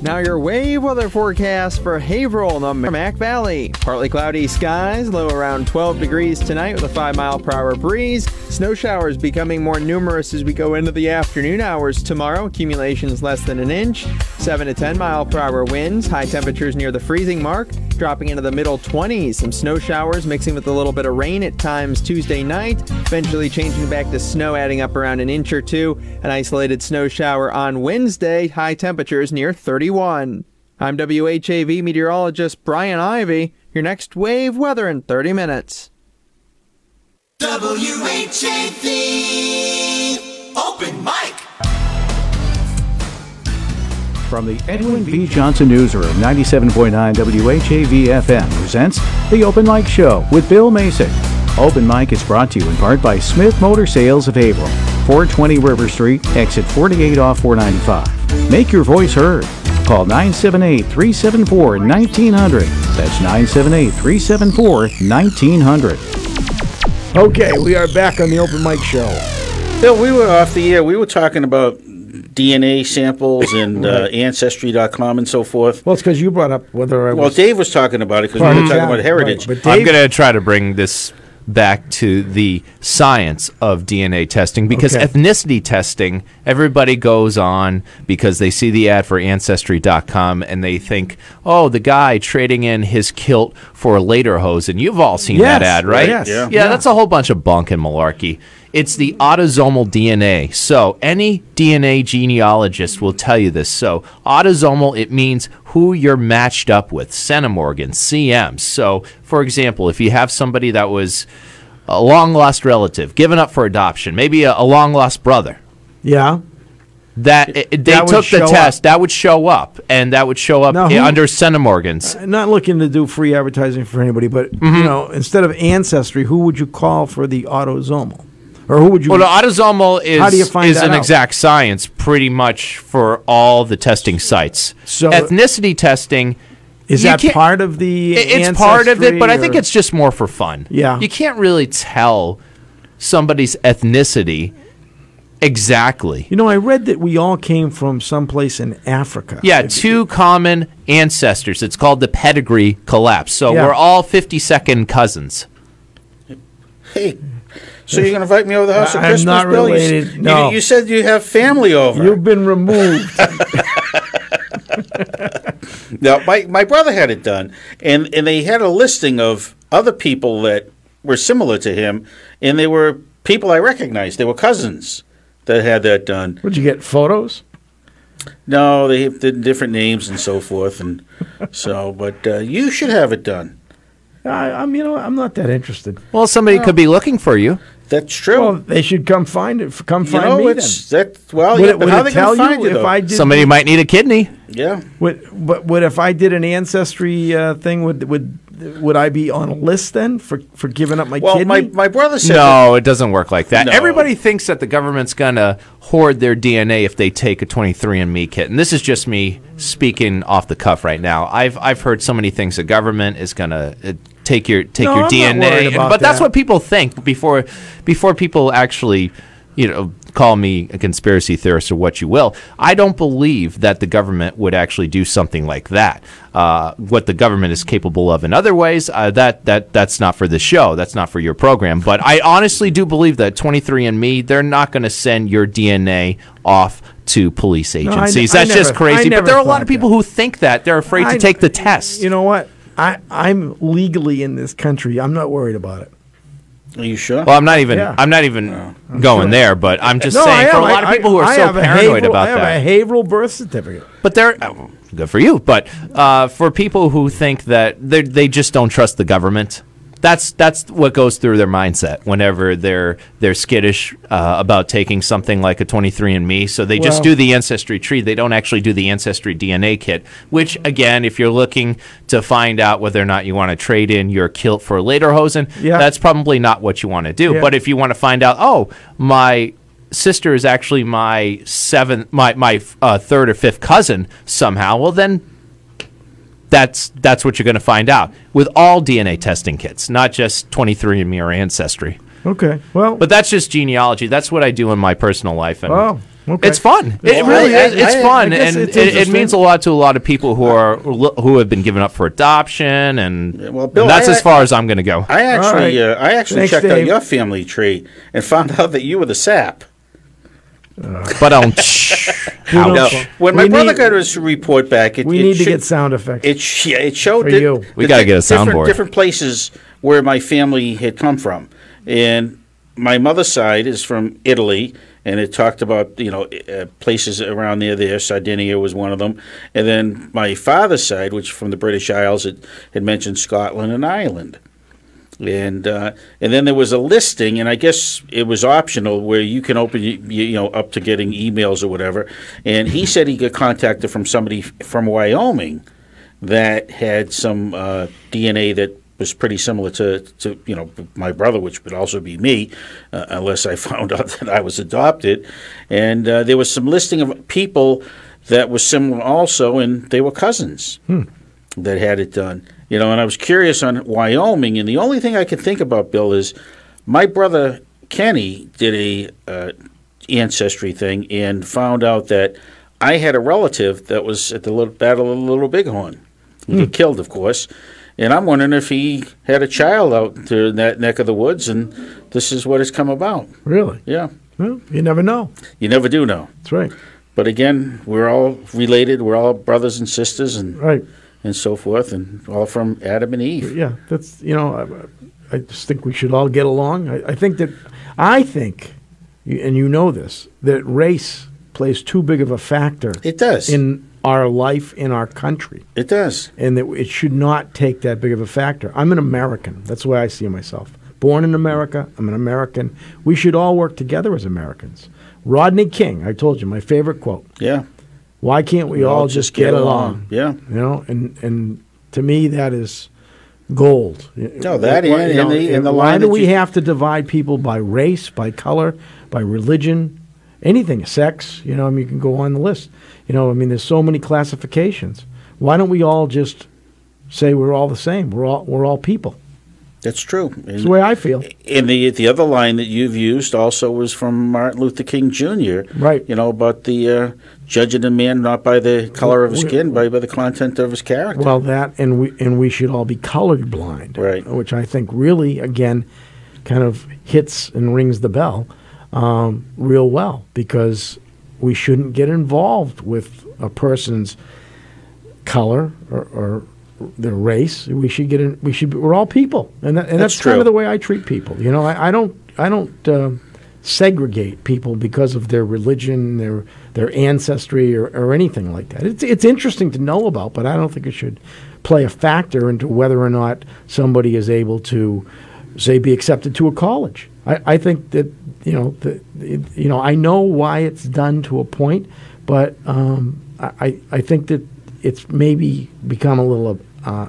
Now your wave weather forecast for Haverhill in the Merrimack Valley. Partly cloudy skies, low around 12 degrees tonight with a 5-mile-per-hour breeze. Snow showers becoming more numerous as we go into the afternoon hours tomorrow. Accumulations less than an inch. 7 to 10-mile-per-hour winds. High temperatures near the freezing mark, dropping into the middle 20s. Some snow showers mixing with a little bit of rain at times Tuesday night. Eventually changing back to snow, adding up around an inch or two. An isolated snow shower on Wednesday. High temperatures near 31. I'm WHAV meteorologist Brian Ivy. Your next wave weather in 30 minutes. WHAV Open Mic! From the Edwin V. Johnson Newsroom, 97.9 WHAV FM presents The Open Mic Show with Bill Macek. Open Mic is brought to you in part by Smith Motor Sales of Haverhill, 420 River Street, exit 48 off 495. Make your voice heard. Call 978-374-1900. That's 978-374-1900. Okay, we are back on the Open Mic Show. Bill, we were off the air. We were talking about DNA samples and Ancestry.com and so forth. Well, it's because you brought up whether I was... Well, Dave was talking about it because we were talking about heritage. Right. I'm going to try to bring this back to the science of DNA testing because ethnicity testing, everybody goes on because they see the ad for Ancestry.com and they think, oh, the guy trading in his kilt for a lederhosen. You've all seen that ad, right? Yes. Yeah, that's a whole bunch of bunk and malarkey. It's the autosomal DNA. So any DNA genealogist will tell you this. So autosomal, it means who you're matched up with, centimorgans, CMs. So, for example, if you have somebody that was a long-lost relative, given up for adoption, maybe a long-lost brother. Yeah. They took the test. That would show up, and that would show up under centimorgans. Not looking to do free advertising for anybody, but instead of Ancestry, who would you call for the autosomal? Or who would you? Well, the autosomal is an out? Exact science, pretty much for all the testing sites. So ethnicity testing is that part of the? It's part of it, but I think it's just more for fun. Yeah, you can't really tell somebody's ethnicity exactly. You know, I read that we all came from someplace in Africa. Yeah, two common ancestors. It's called the pedigree collapse. So we're all 52nd cousins. Hey. So you're going to invite me over to the house for I'm Christmas, not Bill? related. No. You said you have family over. You've been removed. Now, my brother had it done, and they had a listing of other people that were similar to him, and they were people I recognized. They were cousins that had that done. Would you get photos? No, they did different names and so forth, and so. But you should have it done. I'm not that interested. Well, somebody could be looking for you. That's true. Well, they should come find it. Come find me Would how they tell going to find you? if Though? I did Somebody might need a kidney. Yeah. Would if I did an ancestry thing? Would I be on a list then for giving up my kidney? My brother said no, it doesn't work like that. No. Everybody thinks that the government's going to hoard their DNA if they take a 23andMe kit. And this is just me speaking off the cuff right now. I've heard so many things. The government is going to take your I'm DNA. not worried about But that's that. what people think before people actually, call me a conspiracy theorist or what you will. I don't believe that the government would actually do something like that. What the government is capable of in other ways, that's not for the show. That's not for your program. But I honestly do believe that 23andMe, they're not going to send your DNA off to police agencies. That's just crazy. But there are a lot of people who think that. They're afraid to take the test. You know what? I'm legally in this country. I'm not worried about it. Are you sure? Well, I'm not even going there, but I'm just saying I for am. a lot of people who are I so have a paranoid Haverhill- about I have a Haverhill birth certificate. But they're good for you. But for people who think that they just don't trust the government, that's what goes through their mindset whenever they're skittish about taking something like a 23andMe. So they just do the ancestry tree. They don't actually do the ancestry DNA kit. Which again, if you're looking to find out whether or not you want to trade in your kilt for lederhosen, that's probably not what you want to do. Yeah. But if you want to find out, my sister is actually my third or fifth cousin somehow, well then that's what you're going to find out with all DNA testing kits, not just 23andMe or Ancestry. Okay, well, but that's just genealogy. That's what I do in my personal life, and okay. it's fun. It really is. It's fun, and it means a lot to a lot of people who have been given up for adoption, and, Bill, and that's as far as I'm going to go. I actually Thanks, checked out Dave. your family tree and found out that you were the sap. But when my brother got his report back, we need to get sound effects. It showed For that you. We got to get a soundboard. different places where my family had come from, and my mother's side is from Italy, and it talked about places around there. Sardinia was one of them, and then my father's side, which from the British Isles, had mentioned Scotland and Ireland. And then there was a listing, and I guess it was optional where you can open up to getting emails or whatever. And he said he got contacted from somebody from Wyoming that had some DNA that was pretty similar to my brother, which would also be me, unless I found out that I was adopted. And there was some listing of people that was similar also, and they were cousins that had it done. And I was curious on Wyoming, and the only thing I could think about, Bill, is my brother Kenny did a ancestry thing and found out that I had a relative that was at the Battle of the Little Bighorn. He got killed, of course. And I'm wondering if he had a child out to that neck of the woods, and this is what has come about. Really? Yeah. Well, you never know. You never do know. That's right. But again, we're all related. We're all brothers and sisters, and so forth, and all from Adam and Eve. Yeah, that's I just think we should all get along. I think, and you know this, that race plays too big of a factor. It does in our life, in our country. It does, and that it should not take that big of a factor. I'm an American. That's the way I see myself. Born in America. I'm an American. We should all work together as Americans. Rodney King, I told you, my favorite quote. Yeah. Why can't we all just get along? Yeah. And to me, that is gold. No, that and the why line do we have to divide people by race, by color, by religion, anything, sex? You can go on the list. There's so many classifications. Why don't we all just say we're all the same? We're all people. That's true. That's the way I feel. And the other line that you've used also was from Martin Luther King Jr. Right. About the judging a man not by the color of his skin, but by the content of his character. Well, that and we should all be colorblind. Right. Which I think really, again, kind of hits and rings the bell real well, because we shouldn't get involved with a person's color or their race. We should get in. We're all people, and that's kind of the way I treat people. You know, I don't segregate people because of their religion, their ancestry, or anything like that. It's interesting to know about, but I don't think it should play a factor into whether or not somebody is able to, say, be accepted to a college. I think that I know why it's done to a point, but I think that it's maybe become a little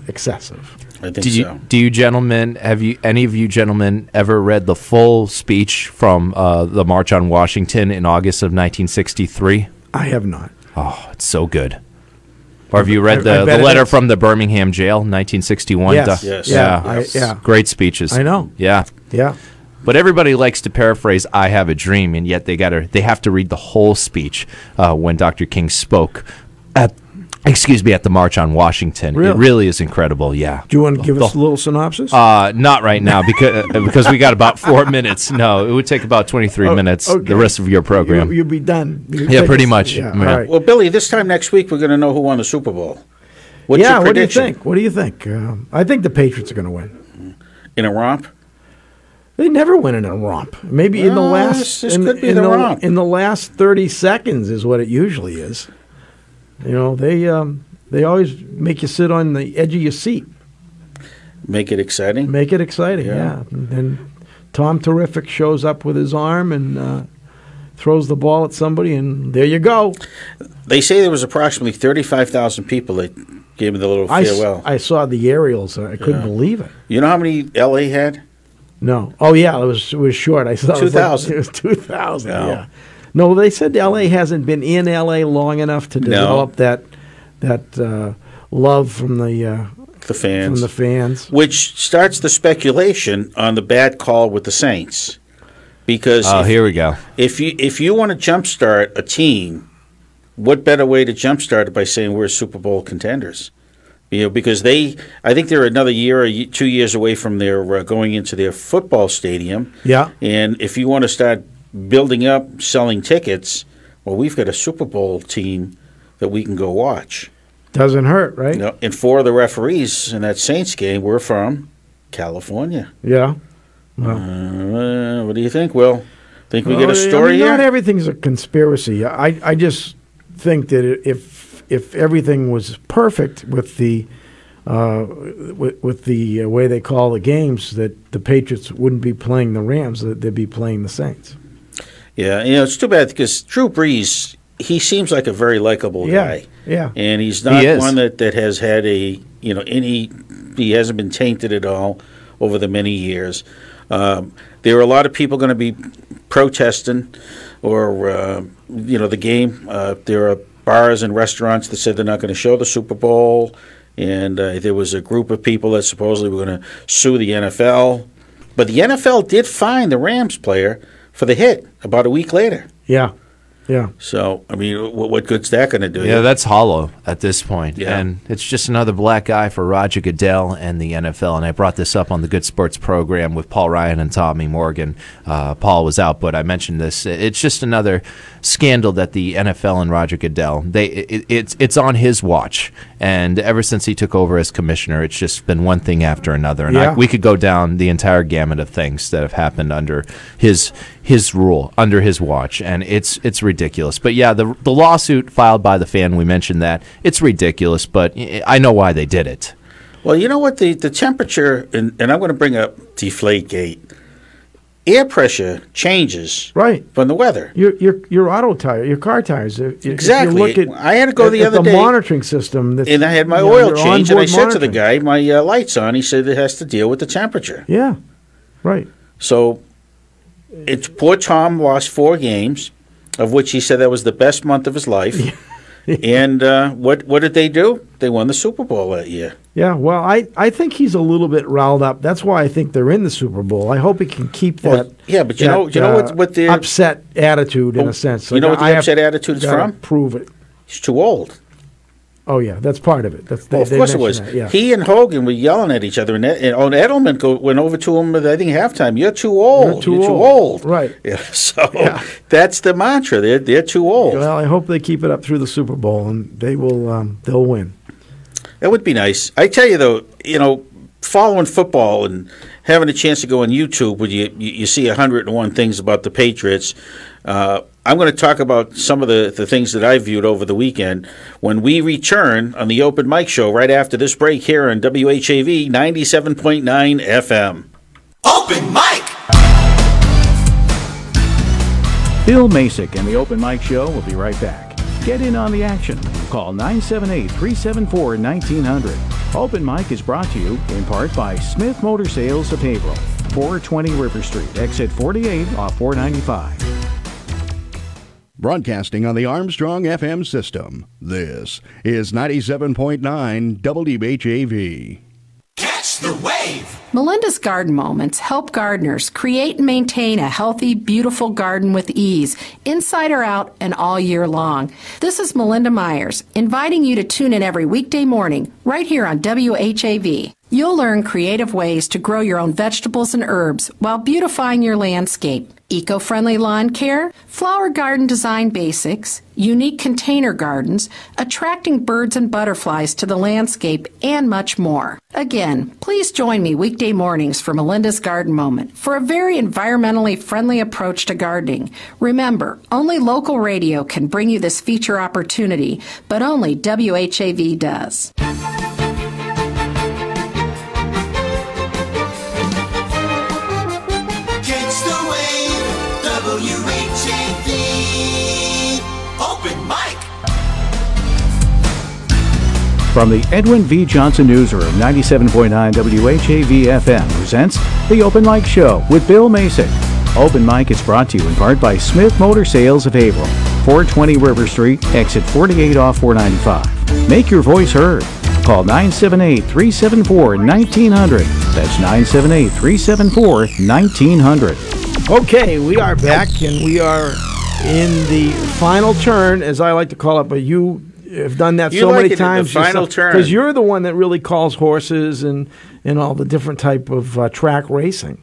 excessive. I think so. Do you gentlemen, any of you gentlemen ever read the full speech from the March on Washington in August of 1963? I have not. Oh, it's so good. Or have you read the letter from the Birmingham jail, 1961? Yes. Yeah. Great speeches. I know. Yeah. Yeah. But everybody likes to paraphrase "I have a dream," and yet they have to read the whole speech when Dr. King spoke at the March on Washington. Really? It really is incredible. Yeah. Do you want to give us a little synopsis? Not right now because we got about 4 minutes. No, it would take about 23 minutes. Okay. The rest of your program. You'll be done. Yeah, pretty much. Yeah. Yeah. All right. Well, Billy, this time next week we're going to know who won the Super Bowl. What's your prediction? What do you think? I think the Patriots are going to win. In a romp? They never win in a romp. Maybe in the last this could be the romp. In the last 30 seconds is what it usually is. You know, they always make you sit on the edge of your seat. Make it exciting? Make it exciting, yeah. And then Tom Terrific shows up with his arm and throws the ball at somebody, and there you go. They say there was approximately 35,000 people that gave him the little farewell. I saw the aerials. I couldn't believe it. You know how many L.A. had? No. Oh, yeah, it was short. I saw 2,000. It was 2,000, yeah. No, they said L.A. hasn't been in L.A. long enough to develop that love from the fans. Which starts the speculation on the bad call with the Saints. Because here we go. If you want to jumpstart a team, what better way to jumpstart it by saying we're Super Bowl contenders? You know, because I think they're another year or 2 years away from their going into their football stadium. Yeah. And if you want to start building up, selling tickets, well, we've got a Super Bowl team that we can go watch. Doesn't hurt, right? You know, and 4 of the referees in that Saints game were from California. Yeah. Well, what do you think, Will? Think we get a story here? Not everything's a conspiracy. I just think that if everything was perfect with the way they call the games, that the Patriots wouldn't be playing the Rams; that they'd be playing the Saints. Yeah, it's too bad because Drew Brees, he seems like a very likable guy. Yeah, and he's not one that has had he hasn't been tainted at all over the many years. There are a lot of people going to be protesting, or the game. There are bars and restaurants that said they're not going to show the Super Bowl, and there was a group of people that supposedly were going to sue the NFL. But the NFL did fine the Rams player for the hit about a week later. Yeah. So, I mean, what good's that going to do? Yeah, that's hollow at this point. Yeah. And it's just another black guy for Roger Goodell and the NFL. And I brought this up on the Good Sports program with Paul Ryan and Tommy Morgan. Paul was out, but I mentioned this. It's just another scandal that the NFL and Roger Goodell, it's on his watch. And ever since he took over as commissioner, it's just been one thing after another. And we could go down the entire gamut of things that have happened under his rule, under his watch. And it's ridiculous. But yeah, the lawsuit filed by the fan, we mentioned that. It's ridiculous, but I know why they did it. Well, you know what? The temperature, and I'm going to bring up Deflategate. Air pressure changes from the weather. Your auto tire, your car tires. Exactly. If you look I had to go the other day. The monitoring system. And I had my oil change, and I said to the guy, my light's on. He said it has to deal with the temperature. Yeah, right. So poor Tom lost 4 games, of which he said that was the best month of his life. And what did they do? They won the Super Bowl that year. Yeah, well, I think he's a little bit riled up. That's why I think they're in the Super Bowl. I hope he can keep that. Well, yeah, but you know what their upset attitude in a sense. You know what the upset attitude is from? Prove it. He's too old. Oh, yeah, that's part of it. Of course it was. That, yeah. He and Hogan were yelling at each other, and Edelman went over to him, I think, halftime. You're too old. You're too old. Right. Yeah, so that's the mantra. They're too old. Well, I hope they keep it up through the Super Bowl, and they will. They'll win. That would be nice. I tell you, though, following football and having a chance to go on YouTube where you see 101 things about the Patriots, I'm going to talk about some of the things that I viewed over the weekend when we return on the Open Mic Show right after this break here on WHAV 97.9 FM. Open Mic! Bill Macek and the Open Mic Show will be right back. Get in on the action. Call 978-374-1900. Open Mic is brought to you in part by Smith Motor Sales of Haverhill, 420 River Street, exit 48 off 495. Broadcasting on the Armstrong FM system, this is 97.9 WHAV. Catch the wave! Melinda's Garden Moments help gardeners create and maintain a healthy, beautiful garden with ease, inside or out and all year long. This is Melinda Myers, inviting you to tune in every weekday morning, right here on WHAV. You'll learn creative ways to grow your own vegetables and herbs while beautifying your landscape. Eco-friendly lawn care, flower garden design basics, unique container gardens, attracting birds and butterflies to the landscape, and much more. Again, please join me weekday mornings for Melinda's Garden Moment for a very environmentally friendly approach to gardening. Remember, only local radio can bring you this feature opportunity, but only WHAV does. WHAV Open Mic. From the Edwin V. Johnson Newsroom, 97.9 WHAV FM presents The Open Mic Show with Bill Macek. Open Mic is brought to you in part by Smith Motor Sales of Haverhill, 420 River Street, exit 48 off 495. Make your voice heard. Call 978-374-1900. That's 978-374-1900. Okay, we are back, and we are in the final turn, as I like to call it, but you have done that so many times. The final turn. Because you're the one that really calls horses and all the different type of track racing.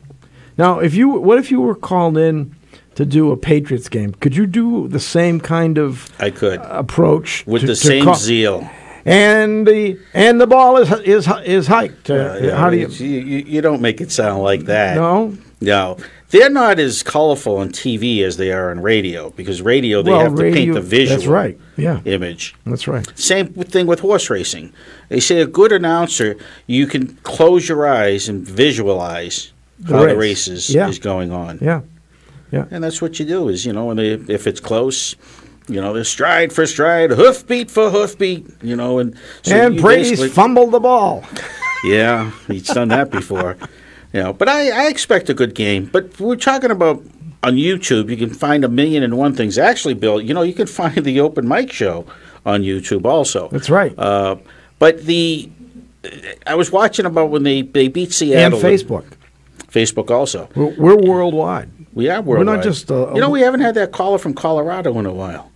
Now, what if you were called in to do a Patriots game? Could you do the same kind of approach? With the same zeal. And the ball is hiked. How do you don't make it sound like that. No? No. They're not as colorful on TV as they are on radio, because radio, they have to paint the visual image. That's right. Same thing with horse racing. They say a good announcer, you can close your eyes and visualize how the race is going on. Yeah. And that's what you do is, if it's close, there's stride for stride, hoofbeat for hoofbeat, and Brady's fumbled the ball. Yeah, he's done that before. But I expect a good game. But we're talking about on YouTube, you can find 1,000,001 things. Actually, Bill, you can find the Open Mic Show on YouTube also. That's right. But I was watching about when they beat Seattle. And Facebook. Facebook also. We're worldwide. We are worldwide. We're not just... we haven't had that caller from Colorado in a while.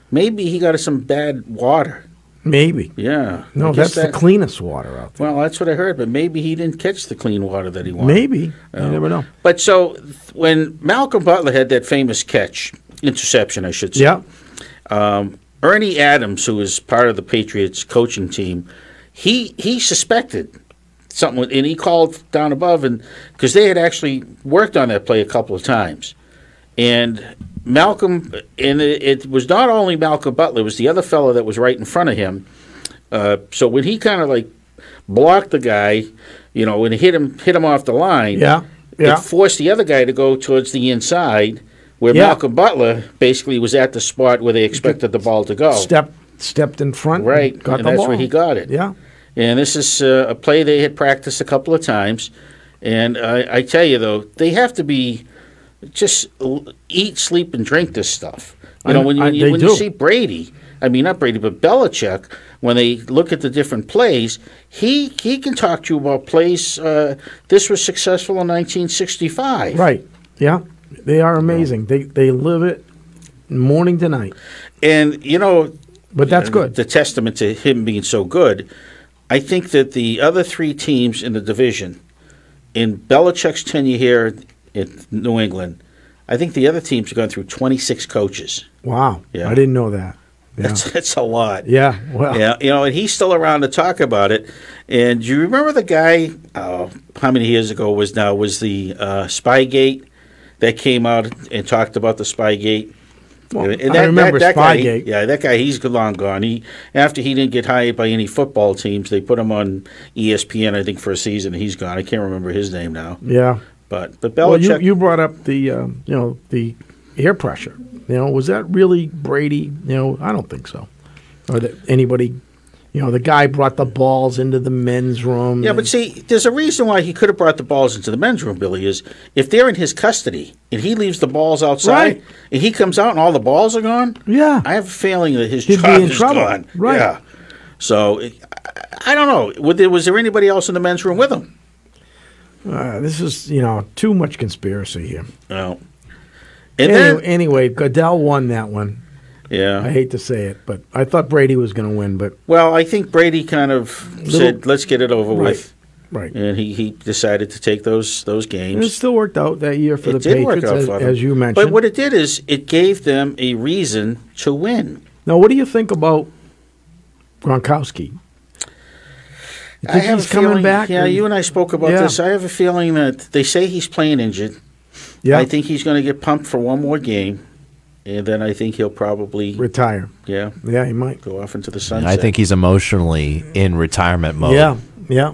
Maybe he got us some bad water. Maybe. Yeah. No, that's the cleanest water out there. Well, that's what I heard, but maybe he didn't catch the clean water that he wanted. Maybe. You never know. But so when Malcolm Butler had that famous catch, interception, I should say. Yeah. Ernie Adams, who was part of the Patriots coaching team, he suspected something, and he called down above, and because they had actually worked on that play a couple of times. And Malcolm, and it was not only Malcolm Butler, it was the other fellow that was right in front of him. So when he kind of blocked the guy, and hit him off the line, it forced the other guy to go towards the inside, where Malcolm Butler basically was at the spot where they expected the ball to go. Stepped in front, right, and that's where he got it. Yeah. And this is a play they had practiced a couple of times. And I tell you, though, they have to be just eat, sleep, and drink this stuff. When you see Brady, not Brady, but Belichick, when they look at the different plays, he can talk to you about plays. This was successful in 1965. Right. Yeah. They are amazing. They live it morning to night. And, But that's good. The testament to him being so good. I think that the other three teams in the division, in Belichick's tenure here in New England, I think the other teams have gone through 26 coaches. Wow. Yeah. I didn't know that. Yeah. That's a lot. Yeah, well. Yeah, and he's still around to talk about it. And do you remember the guy, how many years ago was the Spygate that came out and talked about the Spygate? Well, and I remember that Spygate. Guy, that guy, he's long gone. After he didn't get hired by any football teams, they put him on ESPN, I think, for a season. He's gone. I can't remember his name now. Yeah. But Belichick. Well, you brought up the the air pressure. Was that really Brady? I don't think so. Or that anybody, the guy brought the balls into the men's room. Yeah, but see, there's a reason why he could have brought the balls into the men's room, Billy, is if they're in his custody and he leaves the balls outside Right. and he comes out and all the balls are gone, yeah, I have a feeling that his He'd job be in is trouble. gone. Right. Yeah. So, I don't know. Was there anybody else in the men's room with him? This is, too much conspiracy here. No. And anyway, Goodell won that one. Yeah. I hate to say it, but I thought Brady was going to win. But well, I think Brady kind of said, let's get it over with. Right. And he decided to take those games. And it still worked out that year for the did work Patriots, out for them. as you mentioned. But what it did is it gave them a reason to win. Now, what do you think about Gronkowski? You I think have he's a coming feeling, back? Yeah, you and I spoke about this. I have a feeling that they say he's playing injured. Yeah. I think he's going to get pumped for one more game, and then I think he'll probably retire. Yeah. Yeah, he might go off into the sunset. I think he's emotionally in retirement mode. Yeah.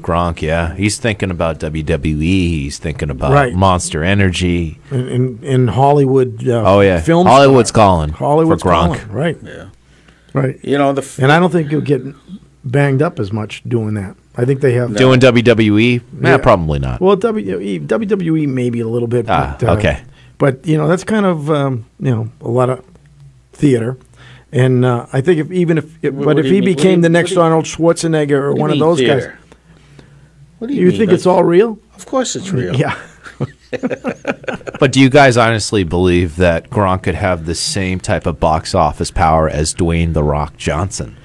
Gronk, yeah. He's thinking about WWE. He's thinking about Right. Monster Energy. In Hollywood. Film Hollywood's star. calling Hollywood's for Gronk. calling. Right. Yeah. Right. And I don't think he'll get banged up as much doing that. I think they have Doing WWE? Probably not. Well, WWE maybe a little bit. But, okay. But that's kind of a lot of theater, and I think if he became the next Arnold Schwarzenegger or one of those guys, what do you mean? think it's all real? Of course, it's real. Yeah. But do you guys honestly believe that Gronk could have the same type of box office power as Dwayne "The Rock" Johnson?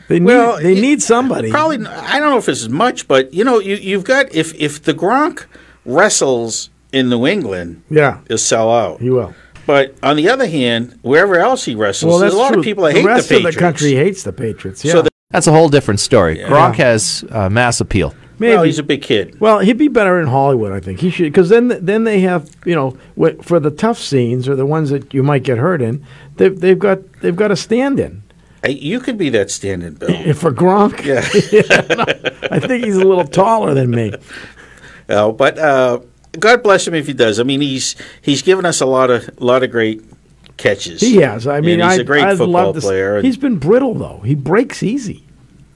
They need somebody. Probably, I don't know if it's as much, but you've got if the Gronk wrestles in New England, he'll sell out. He will. But on the other hand, wherever else he wrestles, there's a lot of people that hate the rest Patriots. of the country hates the Patriots. Yeah. So that's a whole different story. Gronk has mass appeal. Maybe. Well, he's a big kid. Well, he'd be better in Hollywood, I think. He should, because then they have, for the tough scenes or the ones that you might get hurt in, they've got a stand-in. You could be that stand-in, Bill. For Gronk? Yeah. I think he's a little taller than me. But God bless him if he does. I mean, he's given us a lot of great catches. He has. I mean, he's a great football player. He's been brittle though. He breaks easy.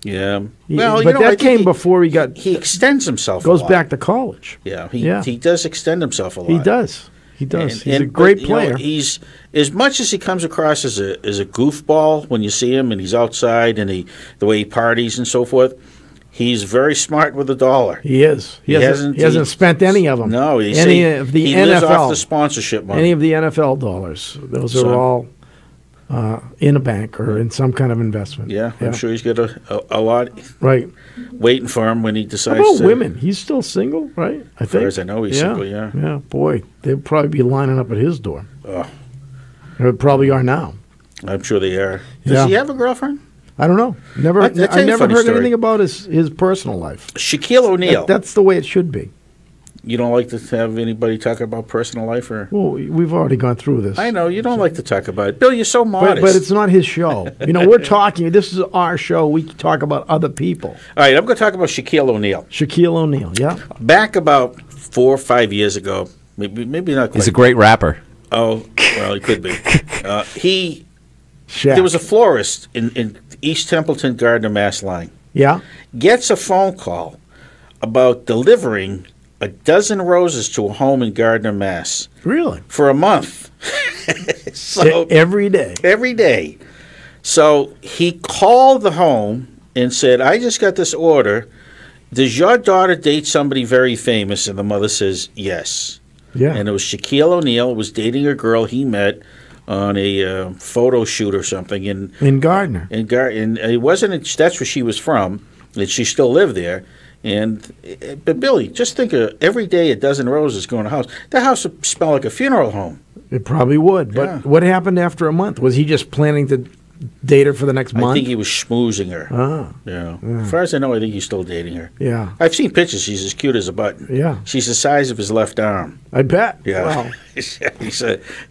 Yeah. Well, but that came before he got. He extends himself. Goes a lot. back to college. Yeah. He does extend himself a lot. He does. He's a great player. He's as much as he comes across as a goofball when you see him and he's outside and the way he parties and so forth. He's very smart with the dollar. He is. He hasn't spent any of them. No, he lives off the sponsorship money. Any of the NFL dollars. Those are all in a bank or in some kind of investment. Yeah, I'm sure he's got a lot waiting for him when he decides. How about women? He's still single, right? I think. As far as I know, he's single, yeah. Yeah, boy, they'd probably be lining up at his door. Oh. They probably are now. I'm sure they are. Does he have a girlfriend? I don't know. I never heard anything about his personal life. Shaquille O'Neal. That's the way it should be. You don't like to have anybody talk about personal life, or? Well, we've already gone through this. I know you don't like to talk about it, Bill. You're so modest. But it's not his show. We're talking. This is our show. We talk about other people. All right, I'm going to talk about Shaquille O'Neal. Shaquille O'Neal, yeah. Back about 4 or 5 years ago, maybe not. Quite. He's a great rapper. Oh, well, he could be. There was a florist in East Templeton, Gardner, Mass. line. Yeah. Gets a phone call about delivering a dozen roses to a home in Gardner, Mass. Really? For a month. Every day. Every day. So he called the home and said, I just got this order. Does your daughter date somebody very famous? And the mother says, yes. Yeah. And it was Shaquille O'Neal was dating a girl he met on a photo shoot or something in Gardner. And it wasn't. That's where she was from. And she still lived there. But Billy, just think of every day a dozen roses going to a house. That house would smell like a funeral home. It probably would. But what happened after a month? Was he just planning to date her for the next month? I think he was schmoozing her. Ah. Yeah. As far as I know, I think he's still dating her. Yeah. I've seen pictures. She's as cute as a button. Yeah. She's the size of his left arm. I bet. Yeah. Wow.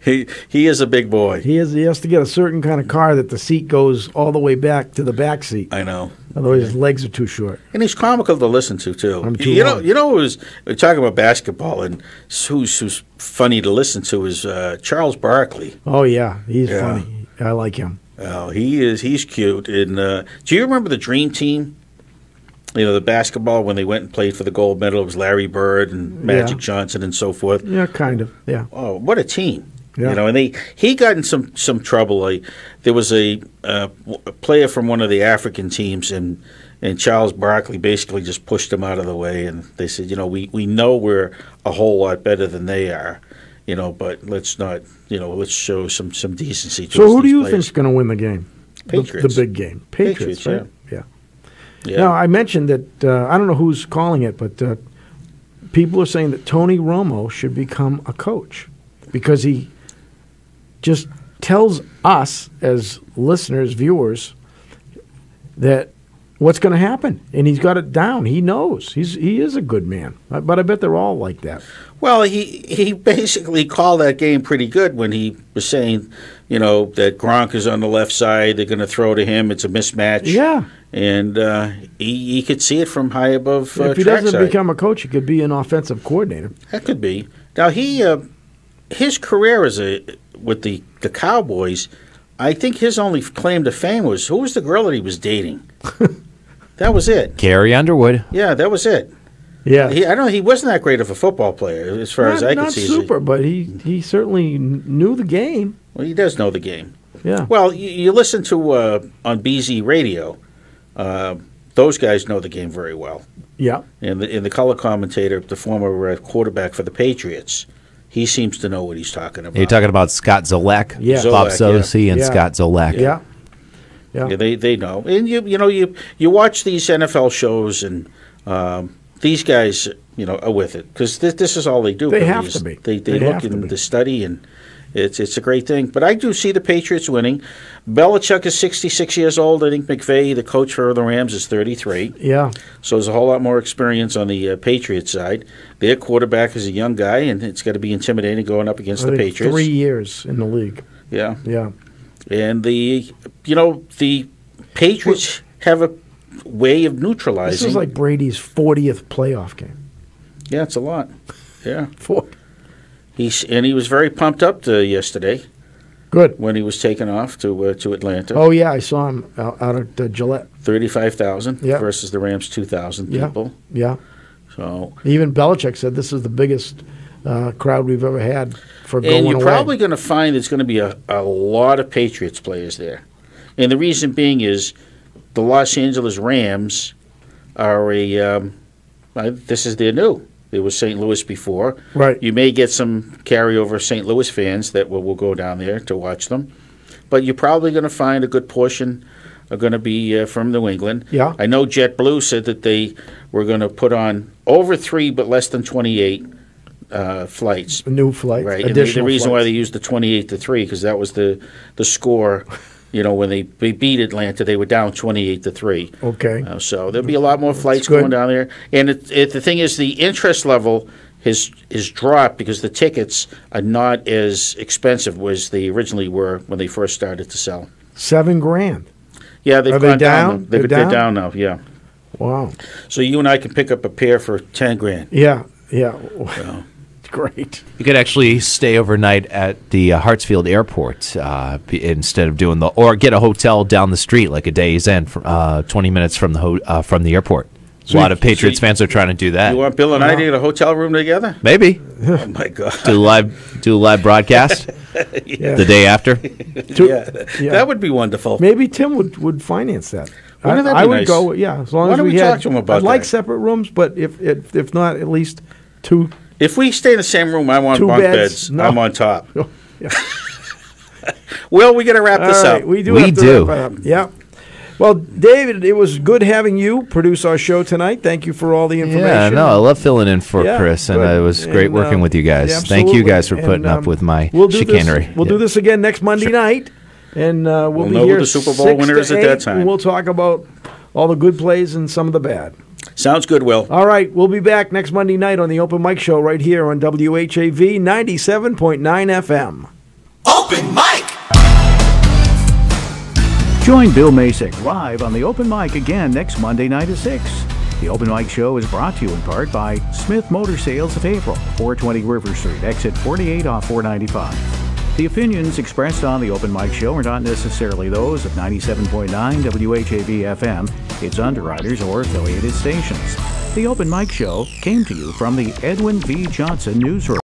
He is a big boy. He has to get a certain kind of car that the seat goes all the way back to the back seat. I know. Otherwise, his legs are too short. And he's comical to listen to too. long. You know, we're talking about basketball, and who's funny to listen to is Charles Barkley. Oh yeah, he's funny. I like him. Oh, he is. He's cute. And do you remember the Dream Team? You know, the basketball when they went and played for the gold medal. It was Larry Bird and Magic Johnson and so forth. Yeah, kind of. Yeah. Oh, what a team! Yeah. You know, and he got in some trouble. There was a player from one of the African teams, and Charles Barkley basically just pushed him out of the way, and they said, you know, we know we're a whole lot better than they are, you know, but let's not, you know, let's show some decency to us. So who do you players. think's going to win the game? Patriots. The big game. Patriots, right? Yeah. Now, I mentioned that, I don't know who's calling it, but people are saying that Tony Romo should become a coach because he just tells us as listeners, viewers, that what's going to happen. And he's got it down. He knows. He is a good man. But I bet they're all like that. Well, he basically called that game pretty good when he was saying, you know, that Gronk is on the left side. They're going to throw to him. It's a mismatch. Yeah. And he could see it from high above if he doesn't become a coach, he could be an offensive coordinator. That could be. Now, his career with the Cowboys, I think his only claim to fame was, who was the girl that he was dating? That was it. Carrie Underwood. Yeah, that was it. Yeah. I don't know. He wasn't that great of a football player, as far as I could see. Not super, but he certainly knew the game. Well, he does know the game. Yeah. Well, you listen to on BZ Radio. Those guys know the game very well. Yeah. And the color commentator, the former quarterback for the Patriots, he seems to know what he's talking about. You're talking about Scott Zolak, Yeah. Bob Zolak, Sosi, and Yeah. Scott Zolak. Yeah. Yeah, they know. And you watch these NFL shows, and these guys, you know, are with it because this is all they do. They have to be. They They look have to in be. the study, and it's a great thing. But I do see the Patriots winning. Belichick is 66 years old. I think McVay, the coach for the Rams, is 33. Yeah. So there's a whole lot more experience on the Patriots side. Their quarterback is a young guy, and it's got to be intimidating going up against I the think Patriots. 3 years in the league. Yeah. Yeah. And the Patriots have a way of neutralizing. This is like Brady's 40th playoff game. Yeah, it's a lot. Yeah. 40. He was very pumped up yesterday. Good. When he was taken off to Atlanta. Oh, yeah, I saw him out at Gillette. 35,000 Yeah. versus the Rams' 2,000 Yeah. people. Yeah. So Even Belichick said this is the biggest crowd we've ever had for going and you're away. probably going to find there's going to be a lot of Patriots players there. And the reason being is the Los Angeles Rams are this is their new. There was St. Louis before. Right. You may get some carryover St. Louis fans that will go down there to watch them. But you're probably going to find a good portion are going to be from New England. Yeah. I know JetBlue said that they were going to put on over 3 but less than 28 flights. New flights. Right. And Additional the reason why flights. they used the 28 to 3 because that was the score. You know, when they beat Atlanta, they were down 28 to 3. Okay. So there'll be a lot more flights good. going down there. And the thing is, the interest level has dropped because the tickets are not as expensive as they originally were when they first started to sell. $7,000. Yeah, they've Are gone they down? They're They're down now. Yeah. Wow. So you and I can pick up a pair for $10,000. Yeah. Yeah. So. Great. You could actually stay overnight at the Hartsfield Airport instead of or get a hotel down the street like a Days End, 20 minutes from the airport. A lot of Patriots fans are trying to do that. You want Bill and I to get a hotel room together? Maybe. Oh my God. Do a live broadcast the day after. That would be wonderful. Maybe Tim would finance that. Wouldn't that be I would nice? go. Yeah, as long Why as don't we had. talk to him about I'd like that? separate rooms, but if not, at least two. If we stay in the same room, I want Two bunk beds? beds. No. I'm on top. Yeah. Will, we got to wrap this up. We do. Wrap it up. Yeah. Well, David, it was good having you produce our show tonight. Thank you for all the information. Yeah, no, I love filling in for Chris, and it was great working with you guys. Yeah, thank you guys for putting up with my chicanery. We'll do this again next Monday night, and we'll be know here who the Super Bowl winner is at that time. And we'll talk about all the good plays and some of the bad. Sounds good, Will. All right, we'll be back next Monday night on the Open Mic Show right here on WHAV 97.9 FM. Open Mic! Join Bill Macek live on the Open Mic again next Monday night at 6. The Open Mic Show is brought to you in part by Smith Motor Sales of Haverhill, 420 River Street, exit 48 off 495. The opinions expressed on the Open Mic Show are not necessarily those of 97.9 WHAV FM, its underwriters, or affiliated stations. The Open Mic Show came to you from the Edwin V. Johnson Newsroom.